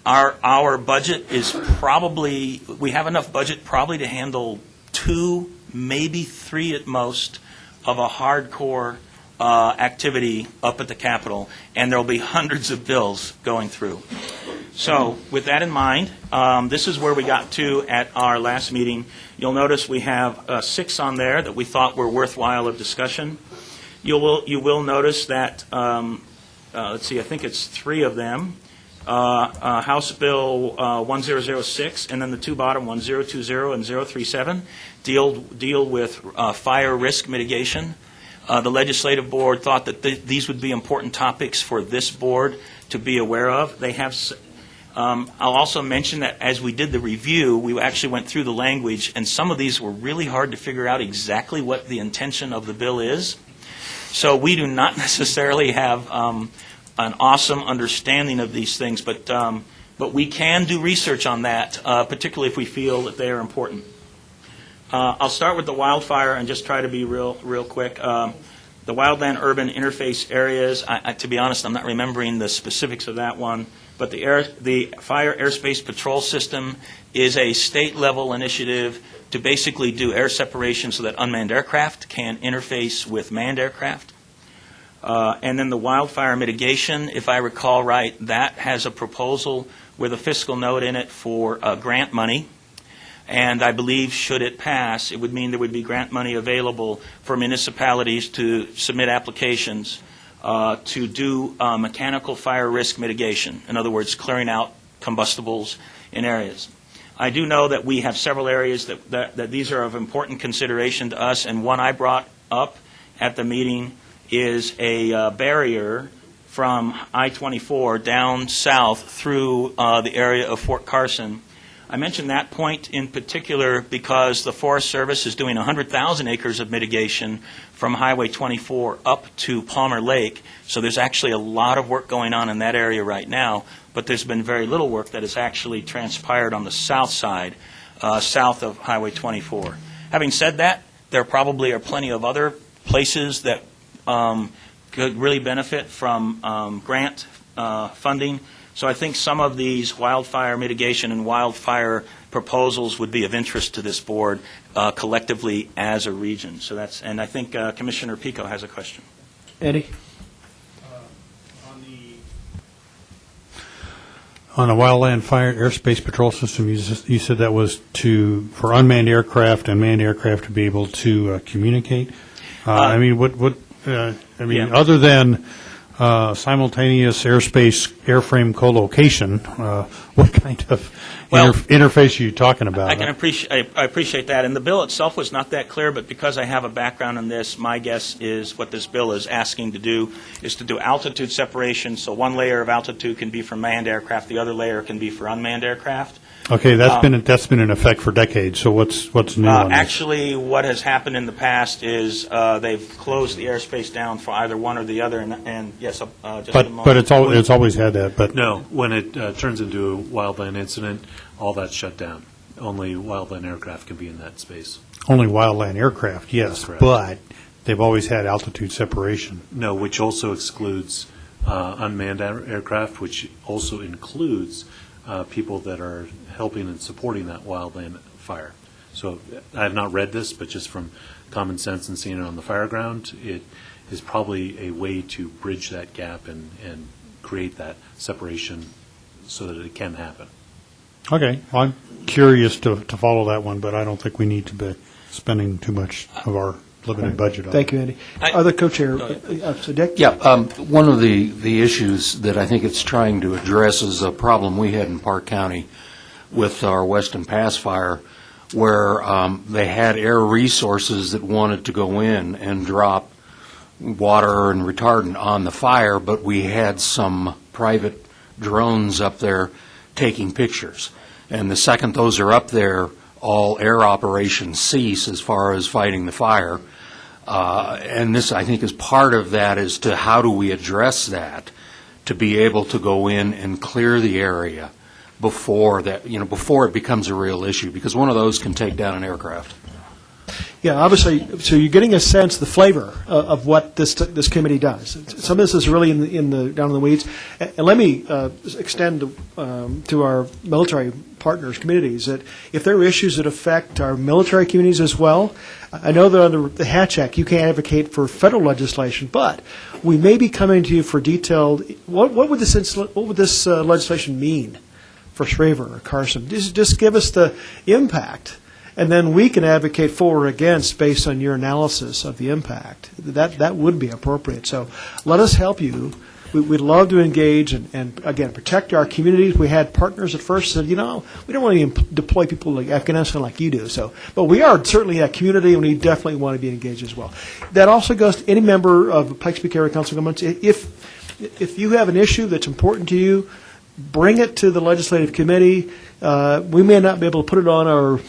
our budget is probably, we have enough budget probably to handle 2, maybe 3 at most, of a hardcore activity up at the Capitol, and there will be hundreds of bills going through. So with that in mind, this is where we got to at our last meeting. You'll notice we have 6 on there that we thought were worthwhile of discussion. You will notice that, let's see, I think it's 3 of them. House Bill 1006, and then the 2 bottom, 1020 and 037, deal with fire risk mitigation. The Legislative Board thought that these would be important topics for this board to be aware of. They have. I'll also mention that as we did the review, we actually went through the language, and some of these were really hard to figure out exactly what the intention of the bill is. So we do not necessarily have an awesome understanding of these things, but we can do research on that, particularly if we feel that they are important. I'll start with the wildfire and just try to be real quick. The wildland urban interface areas, to be honest, I'm not remembering the specifics of that one, but the Fire Airspace Patrol System is a state-level initiative to basically do air separation so that unmanned aircraft can interface with manned aircraft. And then the wildfire mitigation, if I recall right, that has a proposal with a fiscal note in it for grant money. And I believe, should it pass, it would mean there would be grant money available for municipalities to submit applications to do mechanical fire risk mitigation. In other words, clearing out combustibles in areas. I do know that we have several areas that these are of important consideration to us, and one I brought up at the meeting is a barrier from I-24 down south through the area of Fort Carson. I mention that point in particular because the Forest Service is doing 100,000 acres of mitigation from Highway 24 up to Palmer Lake. So there's actually a lot of work going on in that area right now, but there's been very little work that has actually transpired on the south side, south of Highway 24. Having said that, there probably are plenty of other places that could really benefit from grant funding. So I think some of these wildfire mitigation and wildfire proposals would be of interest to this board collectively as a region. So that's, and I think Commissioner Pico has a question. Eddie? On the wildland fire airspace patrol system, you said that was for unmanned aircraft and manned aircraft to be able to communicate. I mean, other than simultaneous airspace airframe co-location, what kind of interface are you talking about? I appreciate that, and the bill itself was not that clear, but because I have a background in this, my guess is what this bill is asking to do is to do altitude separation, so one layer of altitude can be for manned aircraft, the other layer can be for unmanned aircraft. Okay, that's been in effect for decades. So what's new on this? Actually, what has happened in the past is they've closed the airspace down for either one or the other. And yes, just a moment. But it's always had that. But no, when it turns into a wildland incident, all that's shut down. Only wildland aircraft can be in that space. Only wildland aircraft, yes, Correct. but they've always had altitude separation. No, which also excludes unmanned aircraft, which also includes people that are helping and supporting that wildland fire. So I have not read this, but just from common sense and seeing it on the fire ground, it is probably a way to bridge that gap and create that separation so that it can happen. Okay, well, I'm curious to follow that one, but I don't think we need to be spending too much of our limited budget on it. Thank you, Andy. Other co-chair, so Dick? Yeah, one of the issues that I think it's trying to address is a problem we had in Park County with our Weston Pass fire, where they had air resources that wanted to go in and drop water and retardant on the fire, but we had some private drones up there taking pictures. And the second those are up there, all air operations cease as far as fighting the fire. And this, I think, is part of that as to how do we address that to be able to go in and clear the area before that, before it becomes a real issue, because one of those can take down an aircraft. Yeah, obviously, so you're getting a sense, the flavor of what this committee does. Some of this is really down in the weeds. And let me extend to our military partners, communities, that if there are issues that affect our military communities as well, I know that under the Hatch Act, you can't advocate for federal legislation, but we may be coming to you for detailed, what would this legislation mean for Shraver or Carson? Just give us the impact, and then we can advocate for or against based on your analysis of the impact. That would be appropriate. So let us help you. We'd love to engage and again, protect our communities. We had partners at first said, we don't want to deploy people like Afghanistan like you do. But we are certainly a community, and we definitely want to be engaged as well. That also goes to any member of Pikes Peak Area Council of Governments. If you have an issue that's important to you, bring it to the legislative committee. We may not be able to put it on our,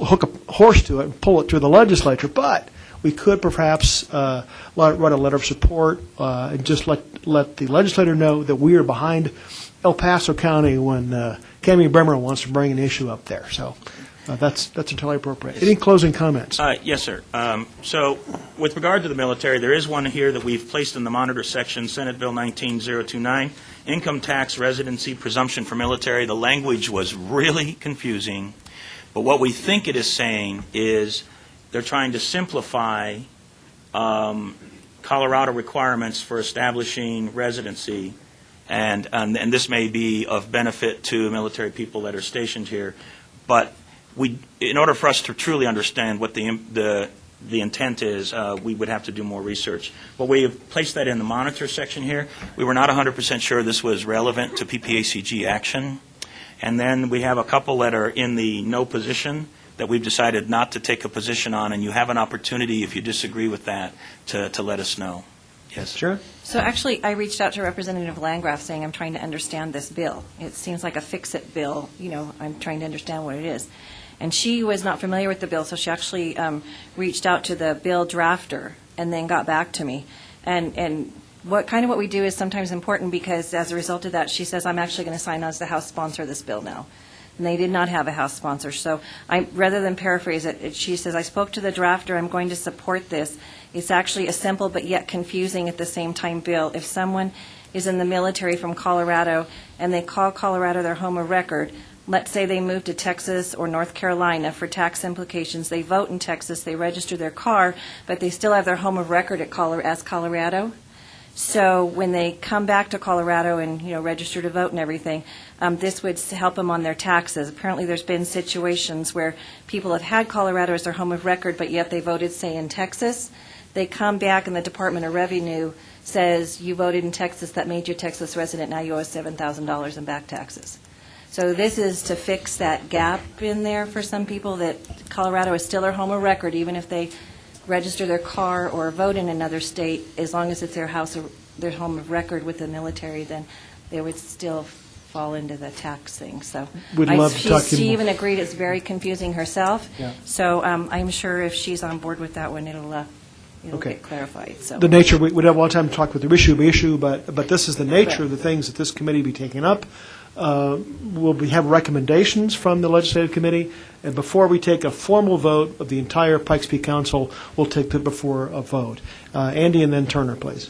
hook a horse to it and pull it through the legislature, but we could perhaps write a letter of support and just let the legislator know that we are behind El Paso County when Cami Bremer wants to bring an issue up there. So that's entirely appropriate. Any closing comments? Yes, sir. So with regard to the military, there is one here that we've placed in the monitor section, Senate Bill 19029, income tax residency presumption for military. The language was really confusing, but what we think it is saying is they're trying to simplify Colorado requirements for establishing residency, and this may be of benefit to military people that are stationed here. But in order for us to truly understand what the intent is, we would have to do more research. But we have placed that in the monitor section here. We were not 100% sure this was relevant to PPACG action. And then we have a couple that are in the no position that we've decided not to take a position on, and you have an opportunity, if you disagree with that, to let us know. Yes? Sure. So actually, I reached out to Representative Landgraf saying I'm trying to understand this bill. It seems like a fix-it bill. I'm trying to understand what it is. And she was not familiar with the bill, so she actually reached out to the bill drafter and then got back to me. And what we do is sometimes important, because as a result of that, she says, I'm actually going to sign on as the House sponsor of this bill now. And they did not have a House sponsor. So rather than paraphrase it, she says, I spoke to the drafter. I'm going to support this. It's actually a simple but yet confusing at the same time bill. If someone is in the military from Colorado and they call Colorado their home of record, let's say they move to Texas or North Carolina for tax implications. They vote in Texas. They register their car, but they still have their home of record as Colorado. So when they come back to Colorado and register to vote and everything, this would help them on their taxes. Apparently, there's been situations where people have had Colorado as their home of record, but yet they voted, say, in Texas. They come back and the Department of Revenue says, you voted in Texas, that made you a Texas resident, now you owe us $7,000 in back taxes. So this is to fix that gap in there for some people, that Colorado is still their home of record, even if they register their car or vote in another state. As long as it's their home of record with the military, then they would still fall into the tax thing. So We'd love to talk to you she more. even agreed it's very confusing herself. Yeah. So I'm sure if she's on board with that one, it'll Okay. get clarified. So The nature, we'd have a lot of time to talk with the issue, but this is the nature of the things that this committee be taking up. We'll have recommendations from the legislative committee, and before we take a formal vote of the entire Pikes Peak Council, we'll take it before a vote. Andy and then Turner, please.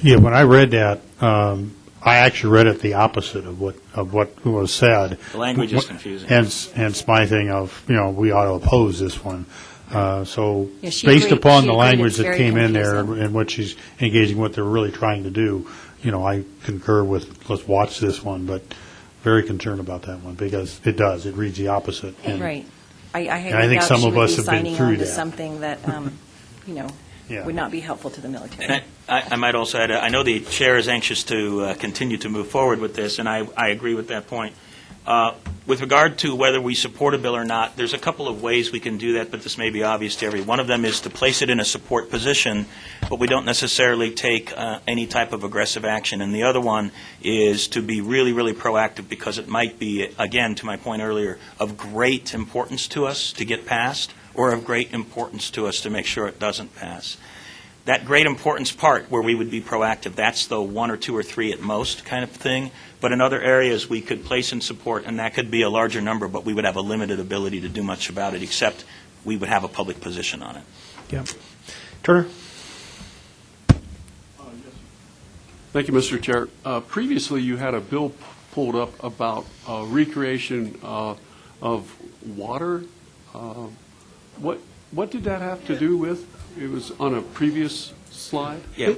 Yeah, when I read that, I actually read it the opposite of what was said. The language is confusing. Hence my thing of, we ought to oppose this one. So Yeah, she based agreed- upon she the agreed language it's that very came in there confusing. and what she's engaging, what they're really trying to do, I concur with, let's watch this one, but very concerned about that one, because it reads the opposite. And right. I I think doubt some she of would us be have been signing through on to that. something that Yeah. would not be helpful to the military. And I might also add, I know the chair is anxious to continue to move forward with this, and I agree with that point. With regard to whether we support a bill or not, there's a couple of ways we can do that, but this may be obvious to everyone. One of them is to place it in a support position, but we don't necessarily take any type of aggressive action. And the other one is to be really, really proactive, because it might be, again, to my point earlier, of great importance to us to get passed, or of great importance to us to make sure it doesn't pass. That great importance part where we would be proactive, that's the 1 or 2 or 3 at most kind of thing. But in other areas, we could place in support, and that could be a larger number, but we would have a limited ability to do much about it, except we would have a public position on it. Yeah. Turner? Thank you, Mr. Chair. Previously, you had a bill pulled up about recreation of water. What did that have to do with? It was on a previous slide? Yeah.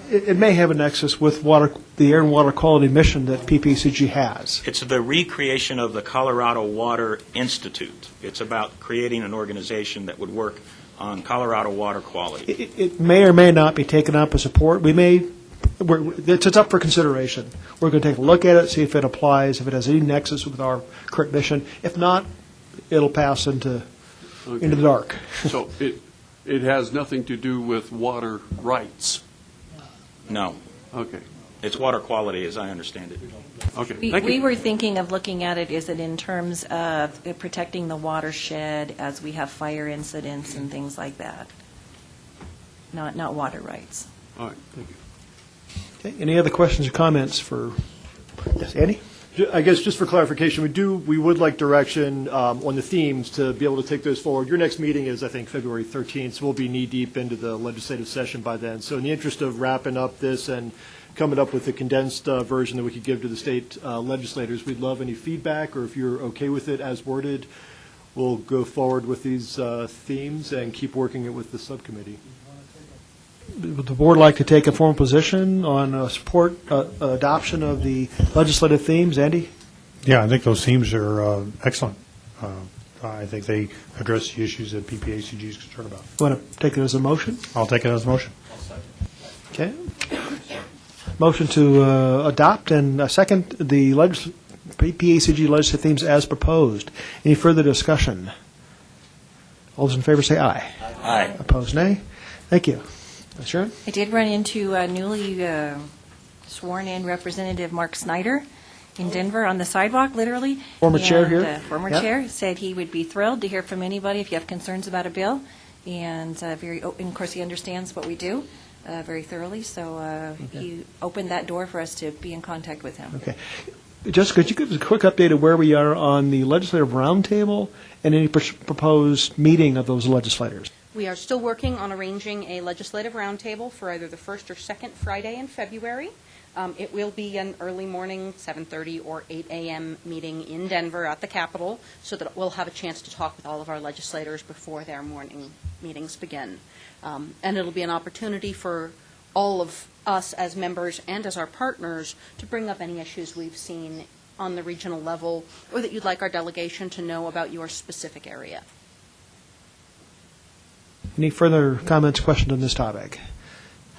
It may have a nexus with the air and water quality mission that PPACG has. It's the recreation of the Colorado Water Institute. It's about creating an organization that would work on Colorado water quality. It may or may not be taken up as support. It's up for consideration. We're going to take a look at it, see if it applies, if it has any nexus with our current mission. If not, it'll pass into the dark. So it has nothing to do with water rights? No. Okay. It's water quality, as I understand it. Okay. We were thinking of looking at it, is it in terms of protecting the watershed as we have fire incidents and things like that? Not water rights. All right, thank you. Okay. Any other questions or comments for Andy? I guess just for clarification, we would like direction on the themes to be able to take those forward. Your next meeting is, I think, February 13th, so we'll be knee-deep into the legislative session by then. So in the interest of wrapping up this and coming up with a condensed version that we could give to the state legislators, we'd love any feedback, or if you're okay with it as worded, we'll go forward with these themes and keep working it with the subcommittee. Would the board like to take a formal position on support adoption of the legislative themes? Andy? Yeah, I think those themes are excellent. I think they address the issues that PPACG is concerned about. Want to take it as a motion? I'll take it as a motion. Okay. Motion to adopt and second the PPACG legislative themes as proposed. Any further discussion? All those in favor say aye. Aye. Opposed, nay. Thank you. Sharon? I did run into newly sworn-in Representative Mark Snyder in Denver on the sidewalk, literally. Former chair here? Former Yep. chair, said he would be thrilled to hear from anybody if you have concerns about a bill, and and of course, he understands what we do very thoroughly, so he opened that door for us to be in contact with him. Okay. Jessica, could you give us a quick update of where we are on the legislative roundtable and any proposed meeting of those legislators? We are still working on arranging a legislative roundtable for either the first or second Friday in February. It will be an early morning, 7:30 or 8 a.m. meeting in Denver at the Capitol, so that we'll have a chance to talk with all of our legislators before their morning meetings begin. And it'll be an opportunity for all of us as members and as our partners to bring up any issues we've seen on the regional level or that you'd like our delegation to know about your specific area. Any further comments, questions on this topic?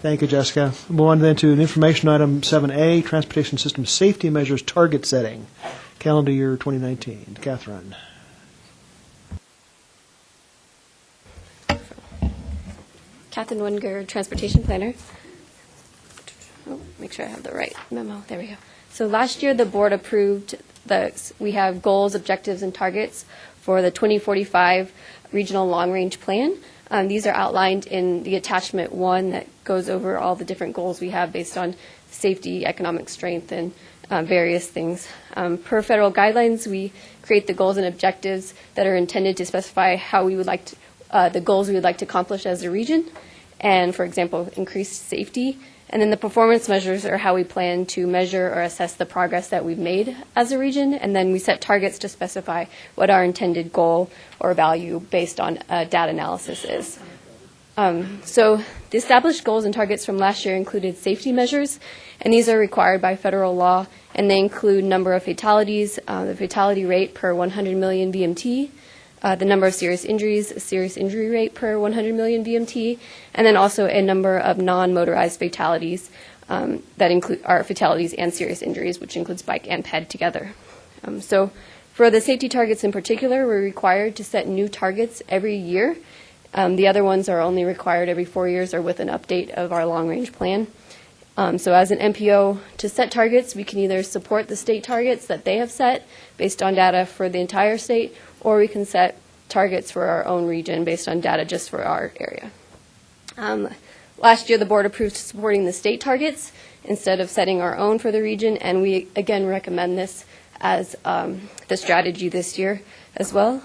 Thank you, Jessica. Move on then to an information item 7A, Transportation System Safety Measures Target Setting, calendar year 2019. Catherine. Catherine Winger, Transportation Planner. Oh, make sure I have the right memo. There we go. So last year, the board approved we have goals, objectives, and targets for the 2045 Regional Long Range Plan. These are outlined in the attachment 1 that goes over all the different goals we have based on safety, economic strength, and various things. Per federal guidelines, we create the goals and objectives that are intended to specify how we would like to, the goals we would like to accomplish as a region, and, for example, increased safety. And then the performance measures are how we plan to measure or assess the progress that we've made as a region. And then we set targets to specify what our intended goal or value based on data analysis is. So the established goals and targets from last year included safety measures, and these are required by federal law, and they include number of fatalities, the fatality rate per 100 million VMT, the number of serious injuries, a serious injury rate per 100 million VMT, and then also a number of non-motorized fatalities that include our fatalities and serious injuries, which includes bike and ped together. So for the safety targets in particular, we're required to set new targets every year. The other ones are only required every 4 years or with an update of our long-range plan. So as an MPO, to set targets, we can either support the state targets that they have set based on data for the entire state, or we can set targets for our own region based on data just for our area. Last year, the board approved supporting the state targets instead of setting our own for the region, and we again recommend this as the strategy this year as well.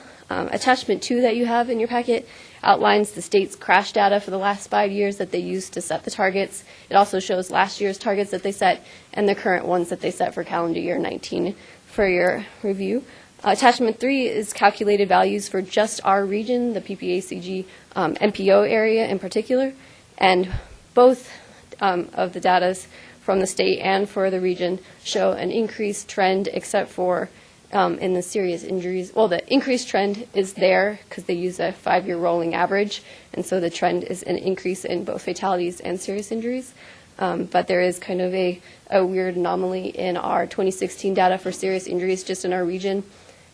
Attachment 2 that you have in your packet outlines the state's crash data for the last 5 years that they used to set the targets. It also shows last year's targets that they set and the current ones that they set for calendar year 19 for your review. Attachment 3 is calculated values for just our region, the PPACG MPO area in particular, and both of the data from the state and for the region show an increased trend except for in the serious injuries. Well, the increased trend is there because they use a 5-year rolling average, and so the trend is an increase in both fatalities and serious injuries. But there is kind of a weird anomaly in our 2016 data for serious injuries just in our region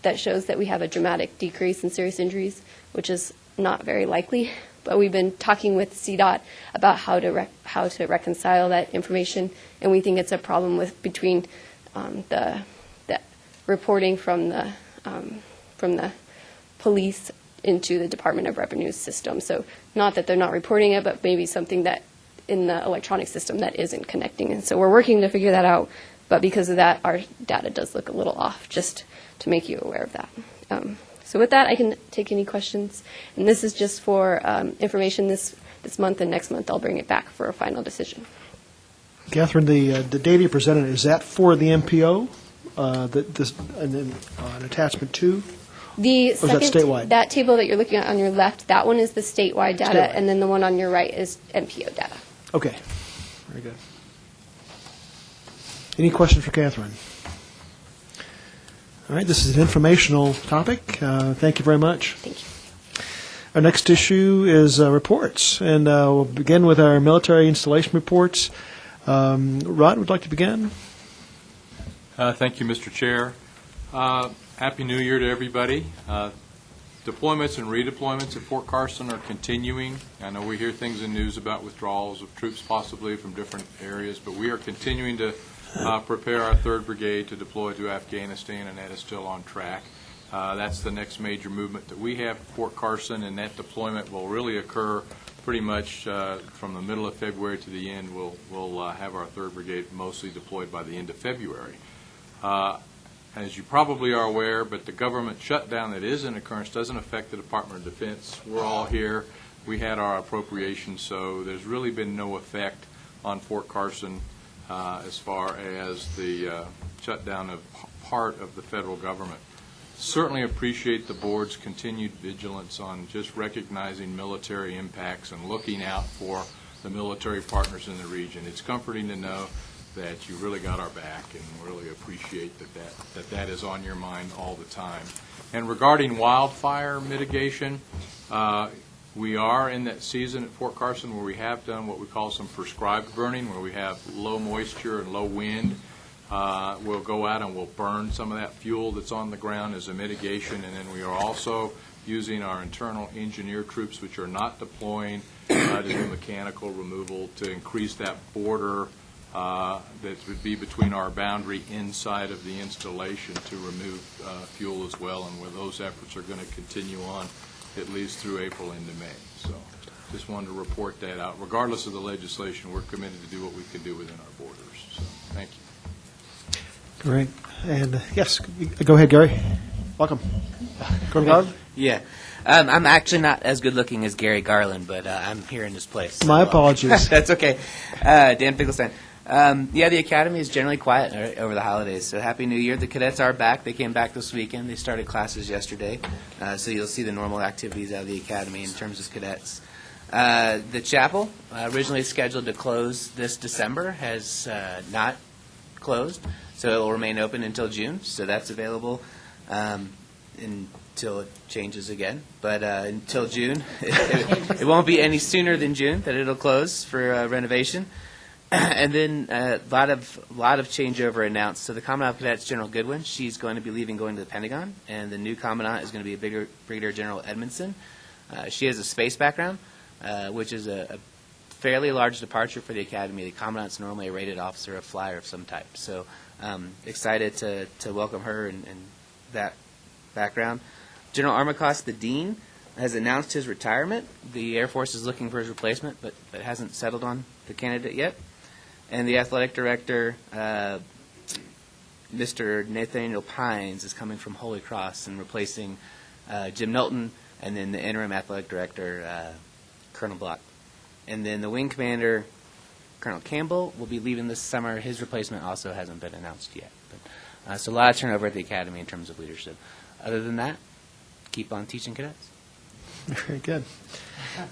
that shows that we have a dramatic decrease in serious injuries, which is not very likely. But we've been talking with CDOT about how to reconcile that information, and we think it's a problem between the reporting from the police into the Department of Revenue system. So not that they're not reporting it, but maybe something that in the electronic system that isn't connecting. And so we're working to figure that out. But because of that, our data does look a little off, just to make you aware of that. So with that, I can take any questions. And this is just for information this month, and next month I'll bring it back for a final decision. Catherine, the data you presented, is that for the MPO? And then on attachment 2? The or is that second, statewide? that table that you're looking at on your left, that one is the statewide data, Statewide. and then the one on your right is MPO data. Okay, very good. Any questions for Catherine? All right, this is an informational topic. Thank you very much. Thank you. Our next issue is reports, and we'll begin with our military installation reports. Rod, would like to begin? Thank you, Mr. Chair. Happy New Year to everybody. Deployments and redeployments at Fort Carson are continuing. I know we hear things in news about withdrawals of troops possibly from different areas, but we are continuing to prepare our 3rd Brigade to deploy to Afghanistan, and that is still on track. That's the next major movement that we have at Fort Carson, and that deployment will really occur pretty much from the middle of February to the end. We'll have our 3rd Brigade mostly deployed by the end of February. As you probably are aware, but the government shutdown that is in occurrence doesn't affect the Department of Defense. We're all here. We had our appropriations, so there's really been no effect on Fort Carson as far as the shutdown of part of the federal government. Certainly appreciate the board's continued vigilance on just recognizing military impacts and looking out for the military partners in the region. It's comforting to know that you really got our back, and really appreciate that is on your mind all the time. And regarding wildfire mitigation, we are in that season at Fort Carson where we have done what we call some prescribed burning, where we have low moisture and low wind. We'll go out and we'll burn some of that fuel that's on the ground as a mitigation, and then we are also using our internal engineer troops, which are not deploying, to do mechanical removal to increase that border that would be between our boundary inside of the installation to remove fuel as well, and where those efforts are going to continue on at least through April into May. So just wanted to report that out. Regardless of the legislation, we're committed to do what we can do within our borders. So thank you. Great. And yes, go ahead, Gary. Welcome. Garland? Yeah. I'm actually not as good looking as Gary Garland, but I'm here in this place. So, my apologies. That's okay. Dan Finkelstein. Yeah, the Academy is generally quiet over the holidays, so Happy New Year. The cadets are back. They came back this weekend. They started classes yesterday, so you'll see the normal activities out of the Academy in terms of cadets. The chapel, originally scheduled to close this December, has not closed, so it will remain open until June, so that's available until it changes again. But until June, it won't be any sooner than June that it'll close for renovation. And then a lot of changeover announced. So the Commandant of Cadets, General Goodwin, she's going to be leaving, going to the Pentagon, and the new Commandant is going to be Brigadier General Edmondson. She has a space background, which is a fairly large departure for the Academy. The Commandant's normally a rated officer, a flyer of some type. So excited to welcome her and that background. General Armacost, the Dean, has announced his retirement. The Air Force is looking for his replacement, but hasn't settled on the candidate yet. And the athletic director, Mr. Nathaniel Pines, is coming from Holy Cross and replacing Jim Knowlton, and then the interim athletic director, Colonel Block. And then the wing commander, Colonel Campbell, will be leaving this summer. His replacement also hasn't been announced yet. But, so a lot of turnover at the academy in terms of leadership. Other than that, keep on teaching cadets. Very good.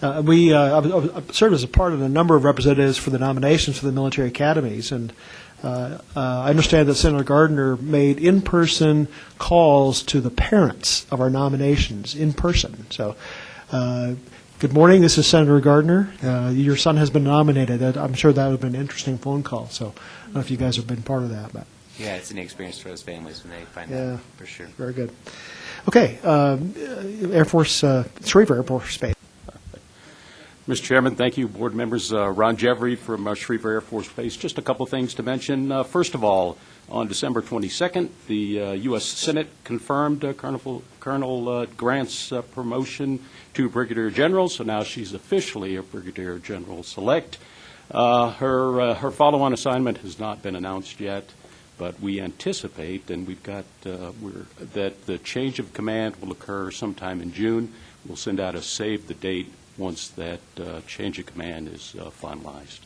I've served as a part of a number of representatives for the nominations for the military academies, and I understand that Senator Gardner made in-person calls to the parents of our nominations in person. So, good morning. This is Senator Gardner. Your son has been nominated. I'm sure that would have been an interesting phone call. So, I don't know if you guys have been part of that, but Yeah, it's an experience for those families when they find yeah, out, for sure. Very good. Okay, Air Force, Schriever Air Force Base. Mr. Chairman, thank you. Board members, Ron Jeffrey from Schriever Air Force Base. Just a couple things to mention. First of all, on December 22nd, the U.S. Senate confirmed Colonel Grant's promotion to Brigadier General, so now she's officially a Brigadier General Select. Her follow-on assignment has not been announced yet, but we anticipate, and we've got, that the change of command will occur sometime in June. We'll send out a save the date once that change of command is finalized.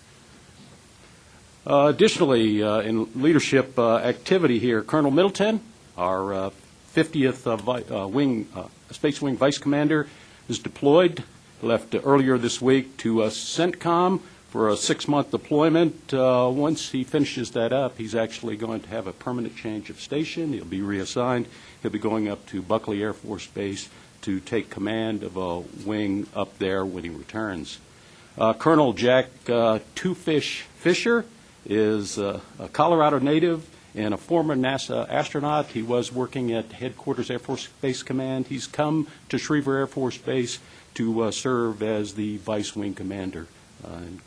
Additionally, in leadership activity here, Colonel Middleton, our 50th Space Wing Vice Commander, is deployed, left earlier this week to CENTCOM for a 6-month deployment. Once he finishes that up, he's actually going to have a permanent change of station. He'll be reassigned. He'll be going up to Buckley Air Force Base to take command of a wing up there when he returns. Colonel Jack Two-Fish Fisher is a Colorado native and a former NASA astronaut. He was working at Headquarters Air Force Base Command. He's come to Schriever Air Force Base to serve as the Vice Wing Commander and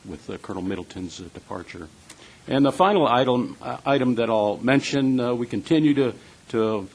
with Colonel Middleton's departure. And the final item that I'll mention, we continue to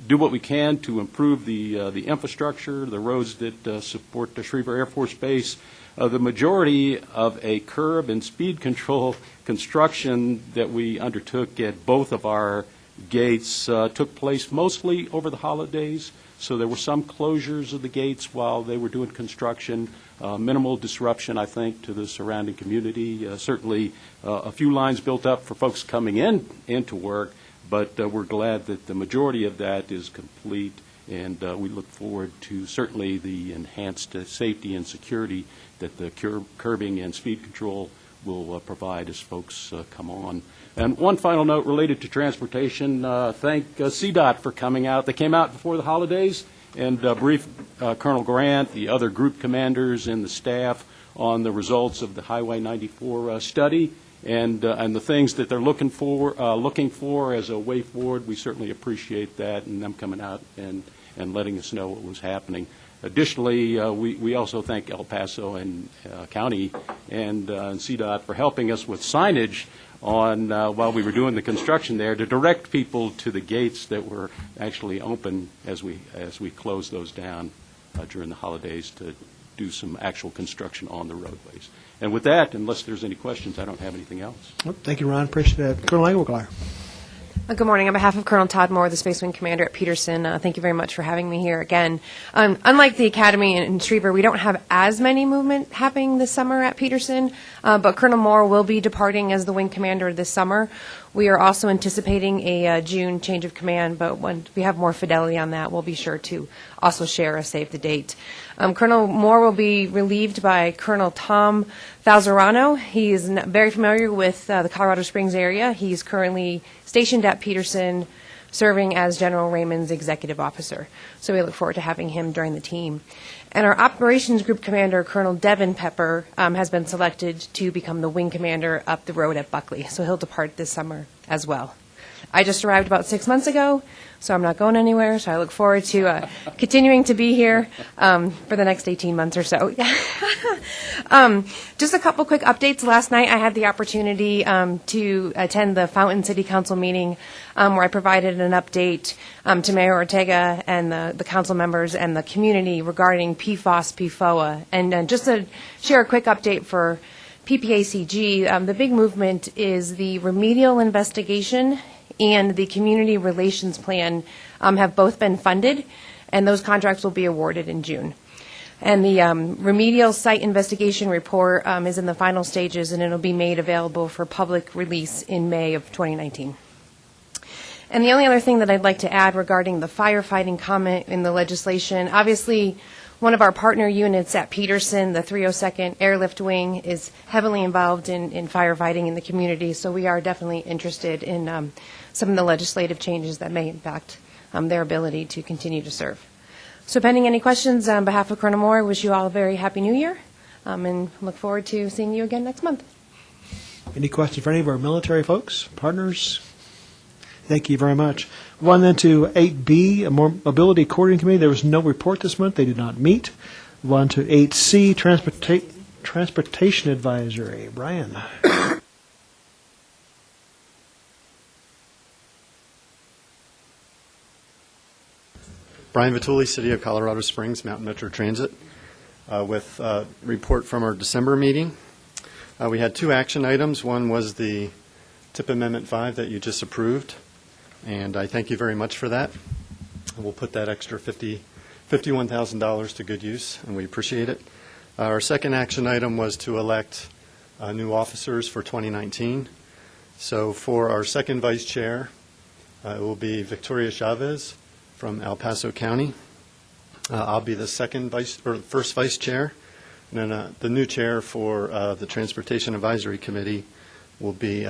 do what we can to improve the infrastructure, the roads that support the Schriever Air Force Base. The majority of a curb and speed control construction that we undertook at both of our gates took place mostly over the holidays. So there were some closures of the gates while they were doing construction, minimal disruption, I think, to the surrounding community. Certainly a few lines built up for folks coming into work, but we're glad that the majority of that is complete, and we look forward to certainly the enhanced safety and security that the curbing and speed control will provide as folks come on. And one final note related to transportation, thank CDOT for coming out. They came out before the holidays and briefed Colonel Grant, the other group commanders, and the staff on the results of the Highway 94 study and the things that they're looking for as a way forward. We certainly appreciate that and them coming out and letting us know what was happening. Additionally, we also thank El Paso and County and CDOT for helping us with signage on while we were doing the construction there to direct people to the gates that were actually open as we closed those down during the holidays to do some actual construction on the roadways. And with that, unless there's any questions, I don't have anything else. Well, thank you, Ron. Appreciate it. Colonel Engelglar. Good morning. On behalf of Colonel Todd Moore, the Space Wing Commander at Peterson, thank you very much for having me here again. Unlike the Academy in Schriever, we don't have as many movement happening this summer at Peterson, but Colonel Moore will be departing as the Wing Commander this summer. We are also anticipating a June change of command, but when we have more fidelity on that, we'll be sure to also share a save the date. Colonel Moore will be relieved by Colonel Tom Falzerano. He is very familiar with the Colorado Springs area. He's currently stationed at Peterson, serving as General Raymond's executive officer. So we look forward to having him join the team. And our operations group commander, Colonel Devin Pepper, has been selected to become the wing commander up the road at Buckley. So he'll depart this summer as well. I just arrived about 6 months ago, so I'm not going anywhere. So I look forward to continuing to be here for the next 18 months or so. Just a couple quick updates. Last night I had the opportunity to attend the Fountain City Council meeting where I provided an update to Mayor Ortega and the council members and the community regarding PFOS, PFOA. And just to share a quick update for PPACG, the big movement is the remedial investigation and the Community Relations Plan have both been funded, and those contracts will be awarded in June. And the remedial site investigation report is in the final stages, and it'll be made available for public release in May of 2019. And the only other thing that I'd like to add regarding the firefighting comment in the legislation, obviously one of our partner units at Peterson, the 302nd Airlift Wing, is heavily involved in firefighting in the community, so we are definitely interested in some of the legislative changes that may impact their ability to continue to serve. So pending any questions, on behalf of Colonel Moore, I wish you all a very happy new year, and look forward to seeing you again next month. Any questions for any of our military folks, partners? Thank you very much. One then to 8B, a Mobility Coordinating Committee. There was no report this month. They did not meet. One to 8C, Transportation Advisory. Brian. Brian Vituli, City of Colorado Springs, Mountain Metro Transit, with a report from our December meeting. We had two action items. One was the TIP Amendment 5 that you just approved, and I thank you very much for that. We'll put that extra $51,000 to good use, and we appreciate it. Our second action item was to elect new officers for 2019. So for our second vice chair, it will be Victoria Chavez from El Paso County. I'll be the first vice chair, and then the new chair for the Transportation Advisory Committee will be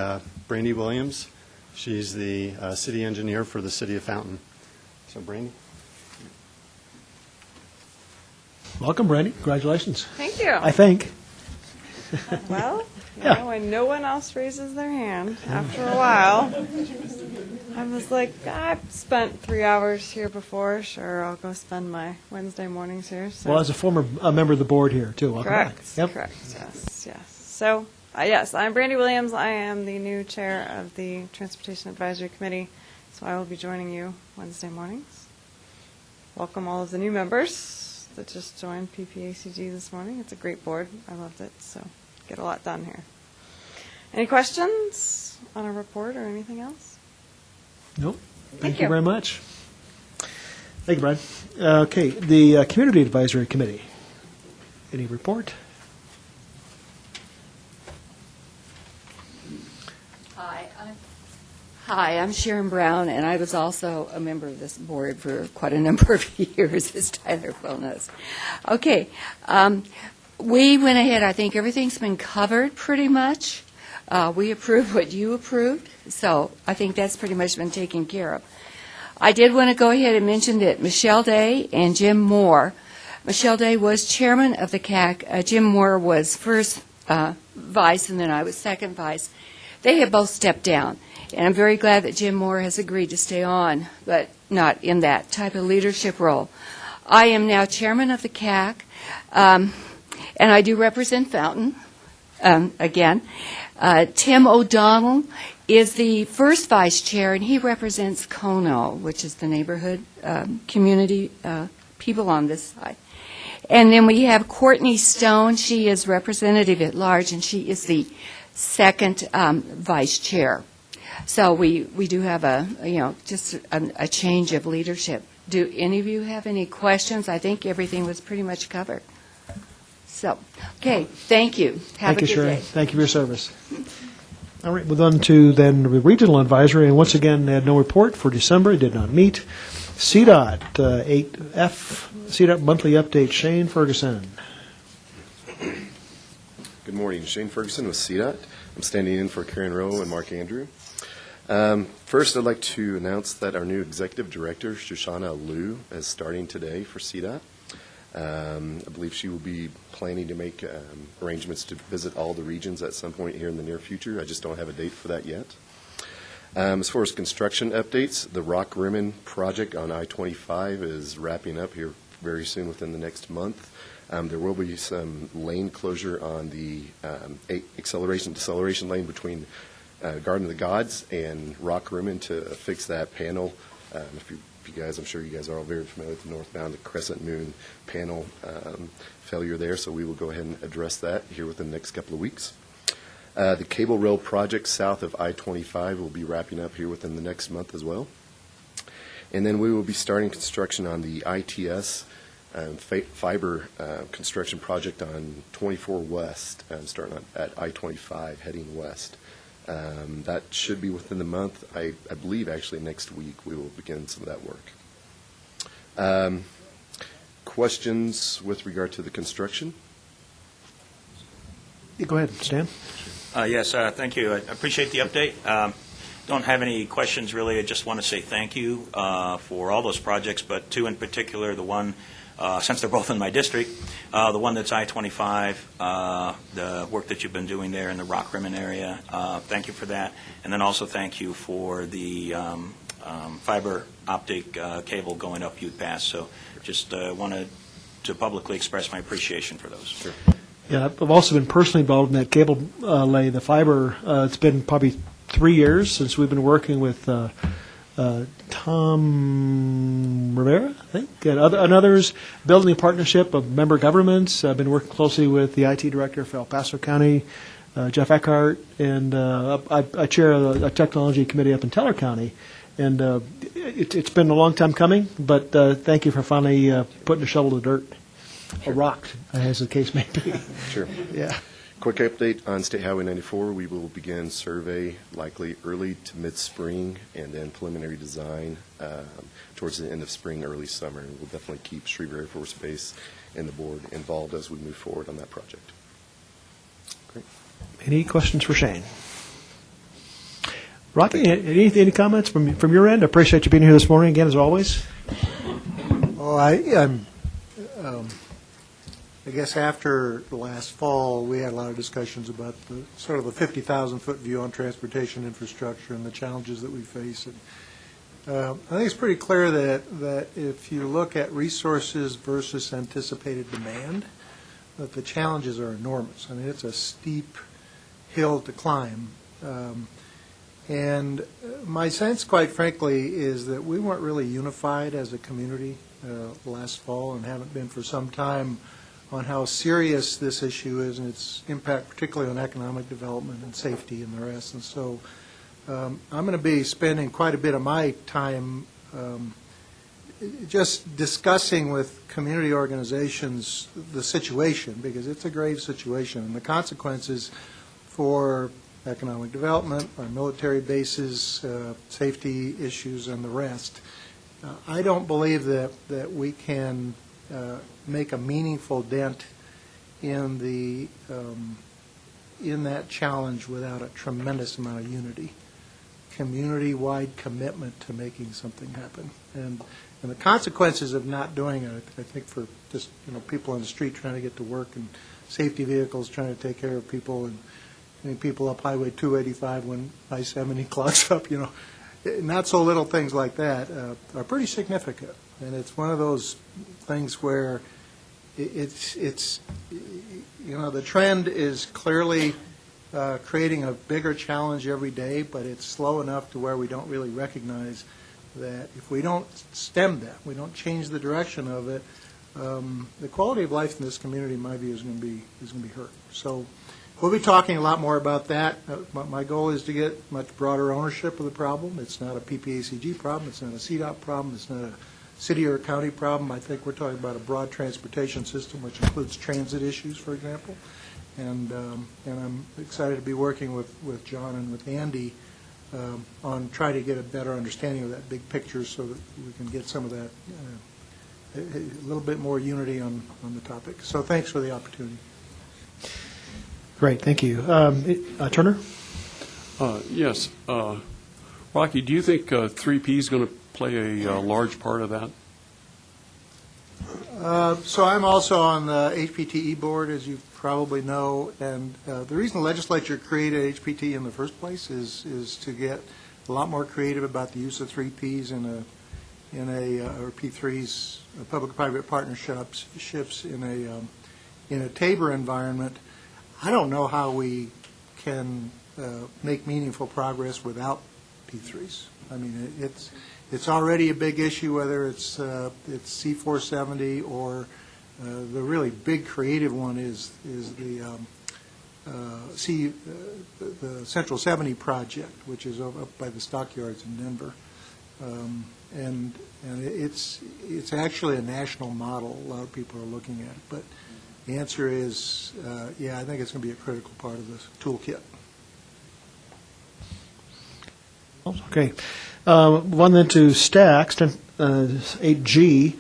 Brandy Williams. She's the city engineer for the city of Fountain. So, Brandy. Welcome, Brandy. Congratulations. Thank you. I think. Well, Yeah. when no one else raises their hand after a while, I was like, I've spent 3 hours here before. Sure, I'll go spend my Wednesday mornings here. So. Well, as a former member of the board here, too. Welcome Correct. back. Yep. Correct. Yes. So, yes, I'm Brandy Williams. I am the new chair of the Transportation Advisory Committee. So I will be joining you Wednesday mornings. Welcome all of the new members that just joined PPACG this morning. It's a great board. I loved it. So get a lot done here. Any questions on a report or anything else? Nope. Thank Thank you. you very much. Thank you, Brian. Okay, the Community Advisory Committee. Any report? Hi, I'm Sharon Brown, and I was also a member of this board for quite a number of years, as Tyler well knows. Okay, we went ahead. I think everything's been covered pretty much. We approved what you approved, so I think that's pretty much been taken care of. I did want to go ahead and mention that Michelle Day and Jim Moore. Michelle Day was chairman of the CAC. Jim Moore was first vice, and then I was second vice. They have both stepped down. And I'm very glad that Jim Moore has agreed to stay on, but not in that type of leadership role. I am now chairman of the CAC, and I do represent Fountain again. Tim O'Donnell is the first vice chair, and he represents Kono, which is the neighborhood community people on this side. And then we have Courtney Stone. She is representative at large, and she is the second vice chair. So we do have just a change of leadership. Do any of you have any questions? I think everything was pretty much covered. So, okay, thank you. Have a good Sharon. day. Thank you for your service. All right, we're on to then the Regional Advisory, and once again, they had no report for December. It did not meet. CDOT, 8F, CDOT monthly update. Shane Ferguson. Good morning. Shane Ferguson with CDOT. I'm standing in for Karen Rowe and Mark Andrew. First, I'd like to announce that our new executive director, Shoshana Liu, is starting today for CDOT. I believe she will be planning to make arrangements to visit all the regions at some point here in the near future. I just don't have a date for that yet. As far as construction updates, the Rock Rimmon project on I-25 is wrapping up here very soon within the next month. There will be some lane closure on the acceleration-deceleration lane between Garden of the Gods and Rock Rimmon to fix that panel. If you guys, I'm sure you guys are all very familiar with the northbound, the Crescent Moon panel failure there, so we will go ahead and address that here within the next couple of weeks. The cable rail project south of I-25 will be wrapping up here within the next month as well. And then we will be starting construction on the ITS fiber construction project on 24 West, starting at I-25 heading west. That should be within the month. I believe actually next week we will begin some of that work. Questions with regard to the construction? Go ahead, Stan. Yes, thank you. I appreciate the update. Don't have any questions really. I just want to say thank you for all those projects, but two in particular, the one, since they're both in my district, the one that's I-25, the work that you've been doing there in the Rock Rimmon area. Thank you for that. And then also thank you for the fiber optic cable going up Ute Pass. So just wanted to publicly express my appreciation for those. Sure. Yeah, I've also been personally involved in that cable lay, the fiber. It's been probably 3 years since we've been working with Tom Rivera, I think, and others, building a partnership of member governments. I've been working closely with the IT director for El Paso County, Jeff Eckhart, and I chair a technology committee up in Teller County. And it's been a long time coming, but thank you for finally putting a shovel to dirt, or rock, as the case may be. Sure. Yeah. Quick update on State Highway 94. We will begin survey likely early to mid-spring, and then preliminary design towards the end of spring, early summer. And we'll definitely keep Shreveport Air Force Base and the board involved as we move forward on that project. Great. Any questions for Shane? Rocky, any comments from your end? I appreciate you being here this morning again, as always. Well, I guess after the last fall, we had a lot of discussions about the sort of the 50,000-foot view on transportation infrastructure and the challenges that we face. And, I think it's pretty clear that if you look at resources versus anticipated demand, that the challenges are enormous. I mean, it's a steep hill to climb. And my sense, quite frankly, is that we weren't really unified as a community last fall and haven't been for some time on how serious this issue is and its impact, particularly on economic development and safety and the rest. And so I'm going to be spending quite a bit of my time just discussing with community organizations the situation, because it's a grave situation, and the consequences for economic development, our military bases, safety issues, and the rest. I don't believe that we can make a meaningful dent in that challenge without a tremendous amount of unity, community-wide commitment to making something happen. And the consequences of not doing it, I think, for just people on the street trying to get to work and safety vehicles trying to take care of people and people up Highway 285 when I-70 clogs up, not so little things like that are pretty significant. And it's one of those things where it's the trend is clearly creating a bigger challenge every day, but it's slow enough to where we don't really recognize that if we don't stem that, we don't change the direction of it, the quality of life in this community, in my view, is going to be hurt. So we'll be talking a lot more about that. My goal is to get much broader ownership of the problem. It's not a PPACG problem. It's not a CDOT problem. It's not a city or a county problem. I think we're talking about a broad transportation system, which includes transit issues, for example. And I'm excited to be working with John and with Andy on trying to get a better understanding of that big picture so that we can get some of that, a little bit more unity on the topic. So thanks for the opportunity. Great, thank you. Turner? Yes. Rocky, do you think 3P is going to play a large part of that? So I'm also on the HPTE board, as you probably know, and the reason the legislature created HPT in the first place is to get a lot more creative about the use of 3Ps or P3s, public-private partnerships in a TABOR environment. I don't know how we can make meaningful progress without P3s. I mean, it's already a big issue, whether it's C470 or the really big creative one is the the Central 70 project, which is up by the stockyards in Denver. And it's actually a national model. A lot of people are looking at it. But the answer is, yeah, I think it's going to be a critical part of this toolkit. Okay. One then to STAC, 8G.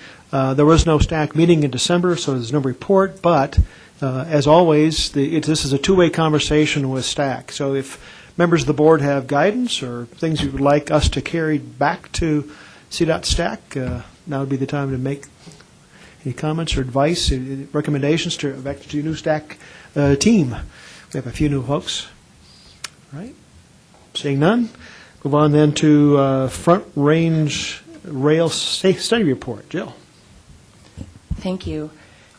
There was no STAC meeting in December, so there's no report, but as always, this is a two-way conversation with STAC. So if members of the board have guidance or things you would like us to carry back to CDOT STAC, now would be the time to make any comments or advice, recommendations to your new STAC team. We have a few new folks. All right. Seeing none, move on then to Front Range Rail Study Report. Jill. Thank you.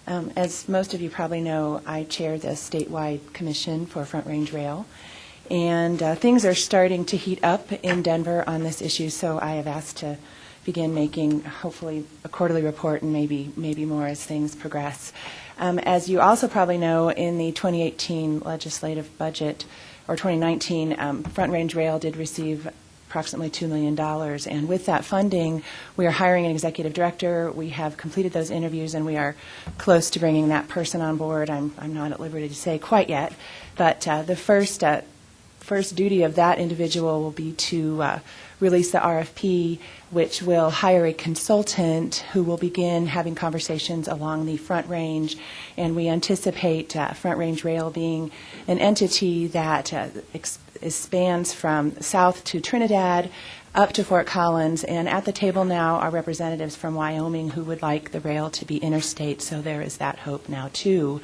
As most of you probably know, I chair the statewide commission for Front Range Rail, and things are starting to heat up in Denver on this issue, so I have asked to begin making, hopefully, a quarterly report and maybe more as things progress. As you also probably know, in the 2018 legislative budget, or 2019, Front Range Rail did receive approximately $2 million. And with that funding, we are hiring an executive director. We have completed those interviews, and we are close to bringing that person on board. I'm not at liberty to say quite yet, but the first duty of that individual will be to release the RFP, which will hire a consultant who will begin having conversations along the Front Range. And we anticipate Front Range Rail being an entity that spans from south to Trinidad up to Fort Collins, and at the table now are representatives from Wyoming who would like the rail to be interstate, so there is that hope now too.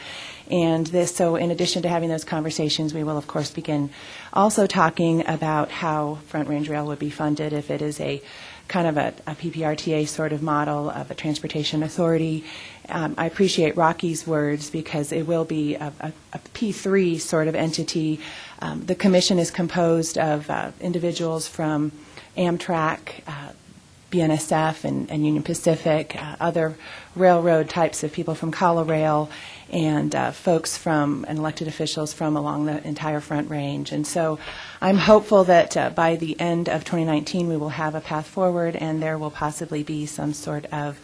And so in addition to having those conversations, we will of course begin also talking about how Front Range Rail would be funded if it is a kind of a PPRTA sort of model of a transportation authority. I appreciate Rocky's words because it will be a P3 sort of entity. The commission is composed of individuals from Amtrak, BNSF, and Union Pacific, other railroad types of people from Colorail, and folks from and elected officials from along the entire Front Range. And so I'm hopeful that by the end of 2019 we will have a path forward, and there will possibly be some sort of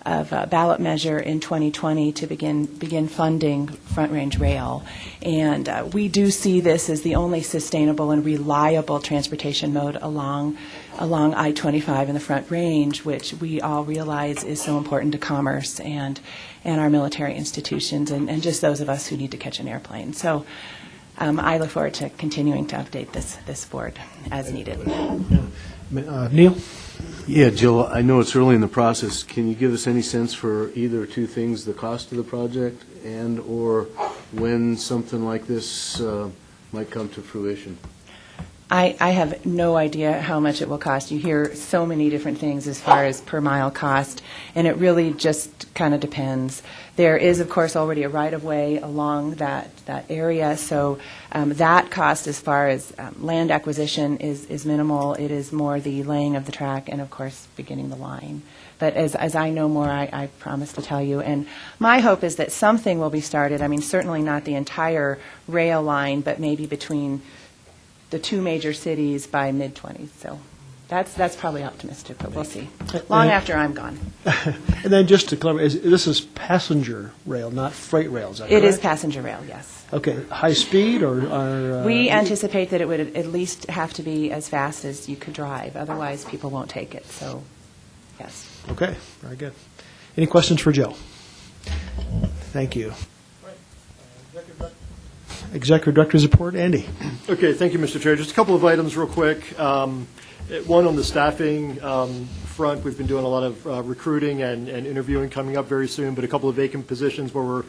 ballot measure in 2020 to begin funding Front Range Rail. And we do see this as the only sustainable and reliable transportation mode along I-25 in the Front Range, which we all realize is so important to commerce and our military institutions and just those of us who need to catch an airplane. So I look forward to continuing to update this board as needed. Neil? Yeah, Jill, I know it's early in the process. Can you give us any sense for either two things, the cost of the project and or when something like this might come to fruition? I have no idea how much it will cost. You hear so many different things as far as per mile cost, and it really just kind of depends. There is, of course, already a right-of-way along that area, so that cost as far as land acquisition is minimal. It is more the laying of the track and, of course, beginning the line. But as I know more, I promise to tell you. And my hope is that something will be started. I mean, certainly not the entire rail line, but maybe between the two major cities by mid-20s. So that's probably optimistic, but we'll see. Long after I'm gone. And then just to clarify, this is passenger rail, not freight rail, is that correct? It is passenger rail, yes. Okay. High speed or we anticipate that it would at least have to be as fast as you could drive. Otherwise, people won't take it. So, yes. Okay. Very good. Any questions for Jill? Thank you. Executive Director's report, Andy. Okay, thank you, Mr. Chair. Just a couple of items real quick. One on the staffing front, we've been doing a lot of recruiting and interviewing coming up very soon, but a couple of vacant positions where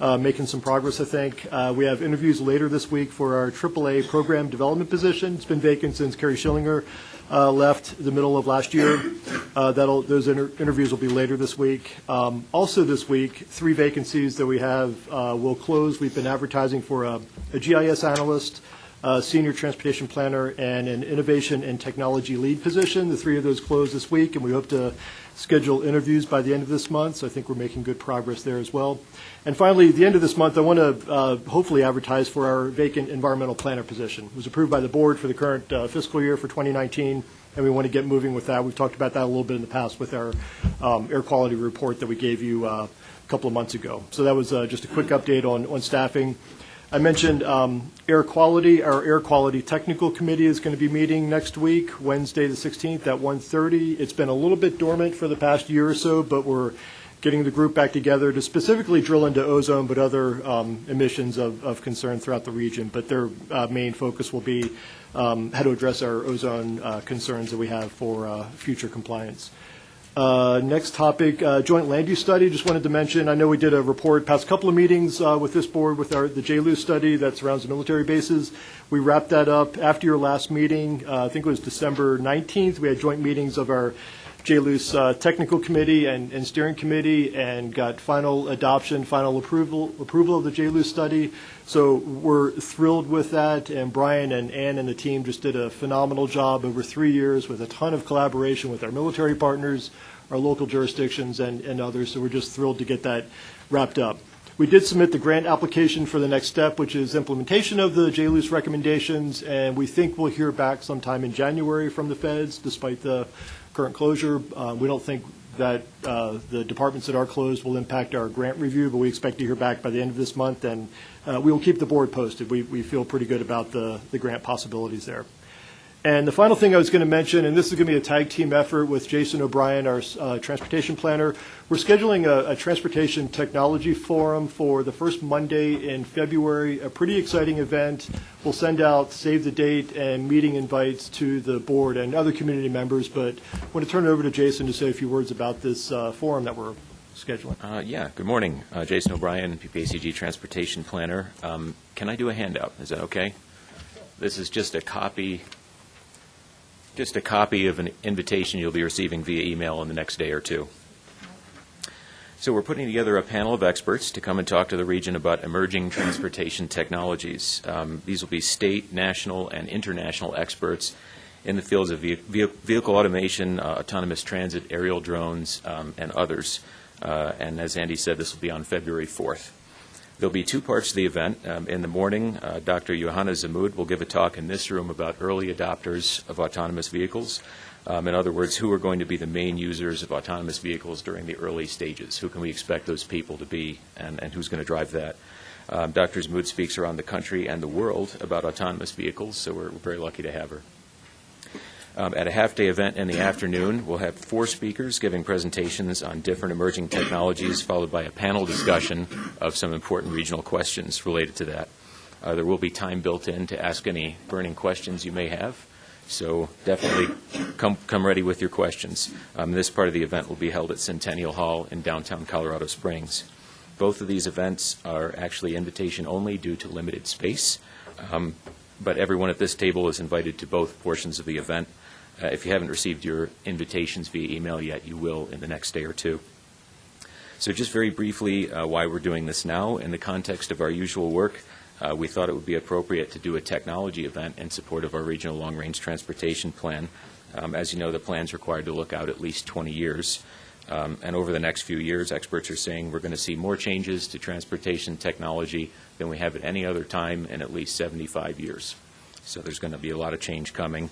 we're making some progress, I think. We have interviews later this week for our AAA program development position. It's been vacant since Kerry Schillinger left the middle of last year. Those interviews will be later this week. Also this week, 3 vacancies that we have will close. We've been advertising for a GIS analyst, senior transportation planner, and an innovation and technology lead position. The 3 of those close this week, and we hope to schedule interviews by the end of this month, so I think we're making good progress there as well. And finally, at the end of this month, I want to hopefully advertise for our vacant environmental planner position. It was approved by the board for the current fiscal year for 2019, and we want to get moving with that. We've talked about that a little bit in the past with our air quality report that we gave you a couple of months ago. So that was just a quick update on staffing. I mentioned air quality. Our air quality technical committee is going to be meeting next week, Wednesday the 16th at 1:30. It's been a little bit dormant for the past year or so, but we're getting the group back together to specifically drill into ozone, but other emissions of concern throughout the region. But their main focus will be how to address our ozone concerns that we have for future compliance. Next topic, joint land use study. Just wanted to mention, I know we did a report past couple of meetings with this board with the JLU study that surrounds the military bases. We wrapped that up after your last meeting. I think it was December 19th. We had joint meetings of our JLU's technical committee and steering committee, and got final adoption, final approval of the JLU study. So we're thrilled with that, and Brian and Ann and the team just did a phenomenal job over 3 years with a ton of collaboration with our military partners, our local jurisdictions, and others. So we're just thrilled to get that wrapped up. We did submit the grant application for the next step, which is implementation of the JLU's recommendations, and we think we'll hear back sometime in January from the feds, despite the current closure. We don't think that the departments that are closed will impact our grant review, but we expect to hear back by the end of this month, and we will keep the board posted. We feel pretty good about the grant possibilities there. And the final thing I was going to mention, and this is going to be a tag team effort with Jason O'Brien, our transportation planner. We're scheduling a transportation technology forum for the first Monday in February, a pretty exciting event. We'll send out save the date and meeting invites to the board and other community members, but I want to turn it over to Jason to say a few words about this forum that we're scheduling. Good morning. Jason O'Brien, PPACG Transportation Planner. Can I do a handout? Is that okay? This is just a copy of an invitation you'll be receiving via email in the next day or two. So we're putting together a panel of experts to come and talk to the region about emerging transportation technologies. These will be state, national, and international experts in the fields of vehicle automation, autonomous transit, aerial drones, and others. And as Andy said, this will be on February 4th. There'll be two parts to the event. In the morning, Dr. Johanna Zamoud will give a talk in this room about early adopters of autonomous vehicles. In other words, who are going to be the main users of autonomous vehicles during the early stages? Who can we expect those people to be, and who's going to drive that? Dr. Zamoud speaks around the country and the world about autonomous vehicles, so we're very lucky to have her. At a half-day event in the afternoon, we'll have 4 speakers giving presentations on different emerging technologies, followed by a panel discussion of some important regional questions related to that. There will be time built in to ask any burning questions you may have, so definitely come ready with your questions. This part of the event will be held at Centennial Hall in downtown Colorado Springs. Both of these events are actually invitation only due to limited space, but everyone at this table is invited to both portions of the event. If you haven't received your invitations via email yet, you will in the next day or two. So just very briefly, why we're doing this now. In the context of our usual work, we thought it would be appropriate to do a technology event in support of our regional long-range transportation plan. As you know, the plan's required to look out at least 20 years. And over the next few years, experts are saying we're going to see more changes to transportation technology than we have at any other time in at least 75 years. So there's going to be a lot of change coming.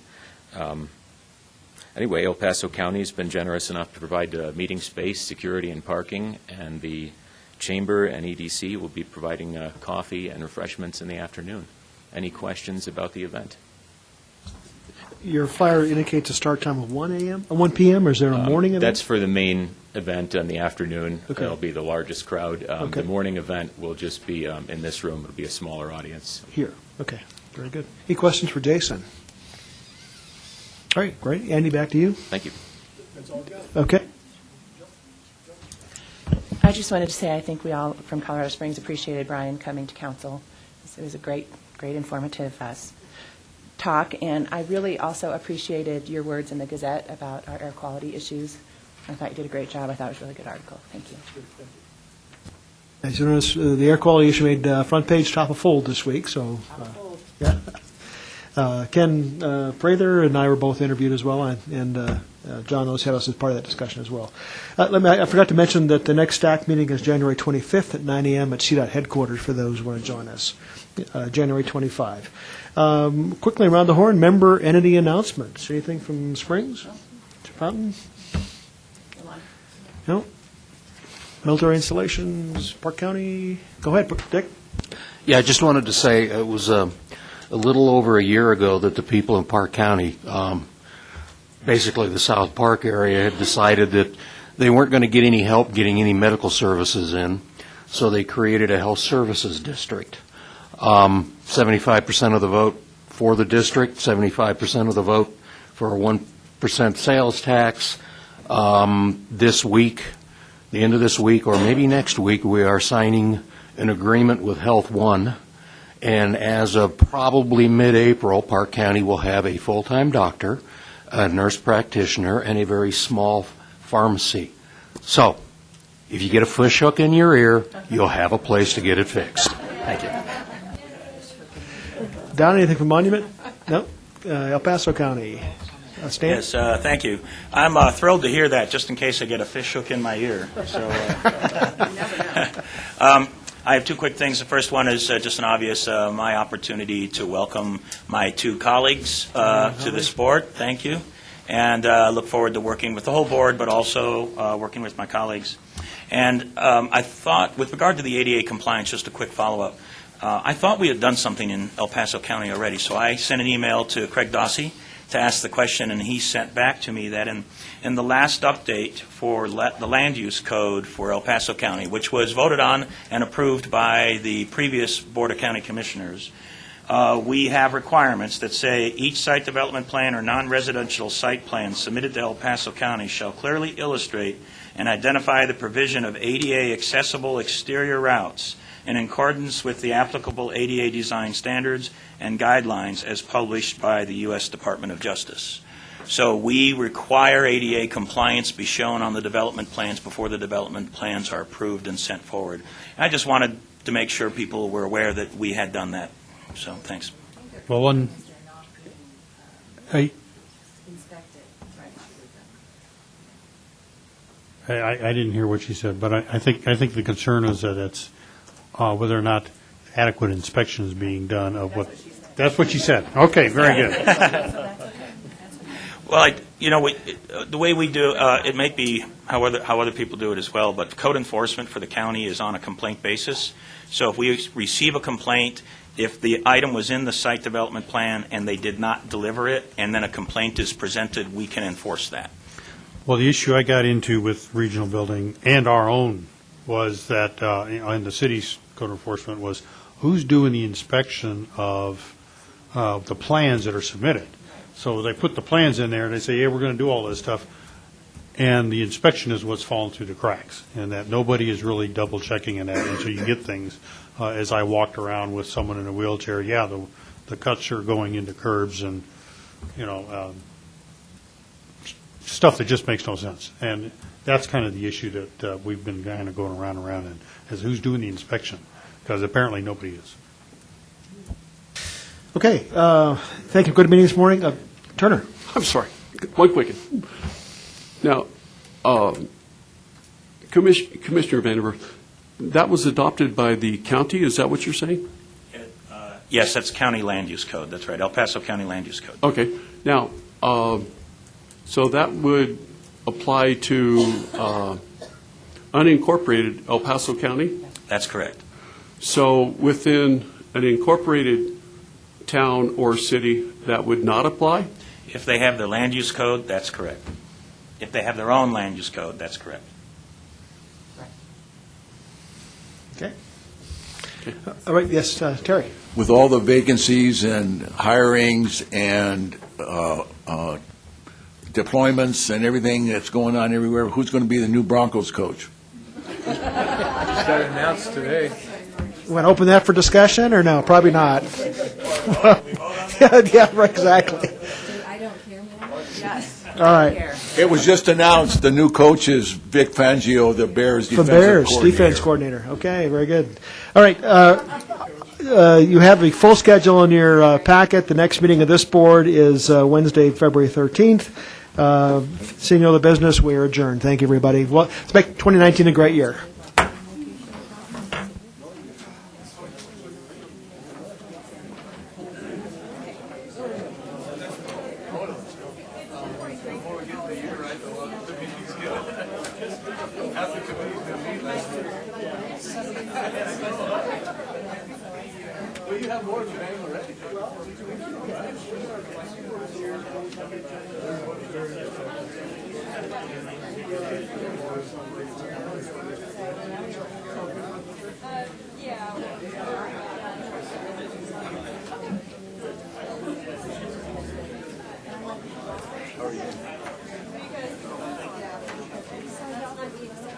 Anyway, El Paso County has been generous enough to provide meeting space, security, and parking, and the Chamber and EDC will be providing coffee and refreshments in the afternoon. Any questions about the event? Your flyer indicates a start time of 1 p.m., or is there a morning event? That's for the main event in the afternoon. Okay. That'll be the largest crowd. Okay. The morning event will just be in this room. It'll be a smaller audience. Here. Okay. Very good. Any questions for Jason? All right, great. Andy, back to you. Thank you. That's all good. Okay. I just wanted to say I think we all from Colorado Springs appreciated Brian coming to council. It was a great informative talk, and I really also appreciated your words in the Gazette about our air quality issues. I thought you did a great job. I thought it was a really good article. Thank you. As you notice, the air quality issue made front page top of fold this week, so yeah. Ken Prather and I were both interviewed as well, and John Osetos is part of that discussion as well. I forgot to mention that the next staff meeting is January 25th at 9 a.m. at CDOT headquarters for those who want to join us. January 25. Quickly around the horn, member entity announcements. Anything from Springs? Fountain? No? Military installations, Park County? Go ahead, Dick. Yeah, I just wanted to say it was a little over a year ago that the people in Park County, basically the South Park area, had decided that they weren't going to get any help getting any medical services in, so they created a health services district. 75% of the vote for the district, 75% of the vote for a 1% sales tax. This week, the end of this week, or maybe next week, we are signing an agreement with Health One, and as of probably mid-April, Park County will have a full-time doctor, a nurse practitioner, and a very small pharmacy. So, if you get a fish hook in your ear, you'll have a place to get it fixed. Thank you. Don, anything from Monument? No? El Paso County? Stan? Yes, thank you. I'm thrilled to hear that, just in case I get a fish hook in my ear. So, I have two quick things. The first one is just an obvious, my opportunity to welcome my two colleagues to this board. Thank you. And look forward to working with the whole board, but also working with my colleagues. And I thought, with regard to the ADA compliance, just a quick follow-up. I thought we had done something in El Paso County already, so I sent an email to Craig Dossie to ask the question, and he sent back to me that in the last update for the land use code for El Paso County, which was voted on and approved by the previous Board of County Commissioners, we have requirements that say each site development plan or non-residential site plan submitted to El Paso County shall clearly illustrate and identify the provision of ADA accessible exterior routes in accordance with the applicable ADA design standards and guidelines as published by the U.S. Department of Justice. So we require ADA compliance be shown on the development plans before the development plans are approved and sent forward. I just wanted to make sure people were aware that we had done that. So thanks. Well, I didn't hear what she said, but I think the concern is that it's whether or not adequate inspection is being done of what. That's what she said. Okay, very good. Well, the way we do it may be how other people do it as well, but code enforcement for the county is on a complaint basis. So if we receive a complaint, if the item was in the site development plan and they did not deliver it, and then a complaint is presented, we can enforce that. Well, the issue I got into with regional building and our own was that in the city's code enforcement was who's doing the inspection of the plans that are submitted. So they put the plans in there and they say, yeah, we're going to do all this stuff. And the inspection is what's fallen through the cracks, and that nobody is really double checking in that. And so you get things, as I walked around with someone in a wheelchair, the cuts are going into curbs and, stuff that just makes no sense. And that's kind of the issue that we've been kind of going around and is who's doing the inspection, because apparently nobody is. Okay, thank you. Good meeting this morning. Turner. I'm sorry. One quick. Now, Commissioner Vandiver, that was adopted by the county. Is that what you're saying? Yes, that's county land use code. That's right, El Paso County land use code. Okay. Now, so that would apply to unincorporated El Paso County? That's correct. So within an incorporated town or city, that would not apply? If they have their land use code, that's correct. If they have their own land use code, that's correct. Okay. All right, yes, Terry. With all the vacancies and hirings and deployments and everything that's going on everywhere, who's going to be the new Broncos coach? Got announced today. You want to open that for discussion, or no? Probably not. Yeah, right, exactly. I don't care, man. Yes. All right. It was just announced. The new coach is Vic Fangio, the Bears defensive coordinator. Defense coordinator. Okay, very good. All right. you have a full schedule in your packet. The next meeting of this board is Wednesday, February 13th. Seeing no other business, we are adjourned. Thank you, everybody. Well, let's make 2019 a great year. Well, you have more than Bang already.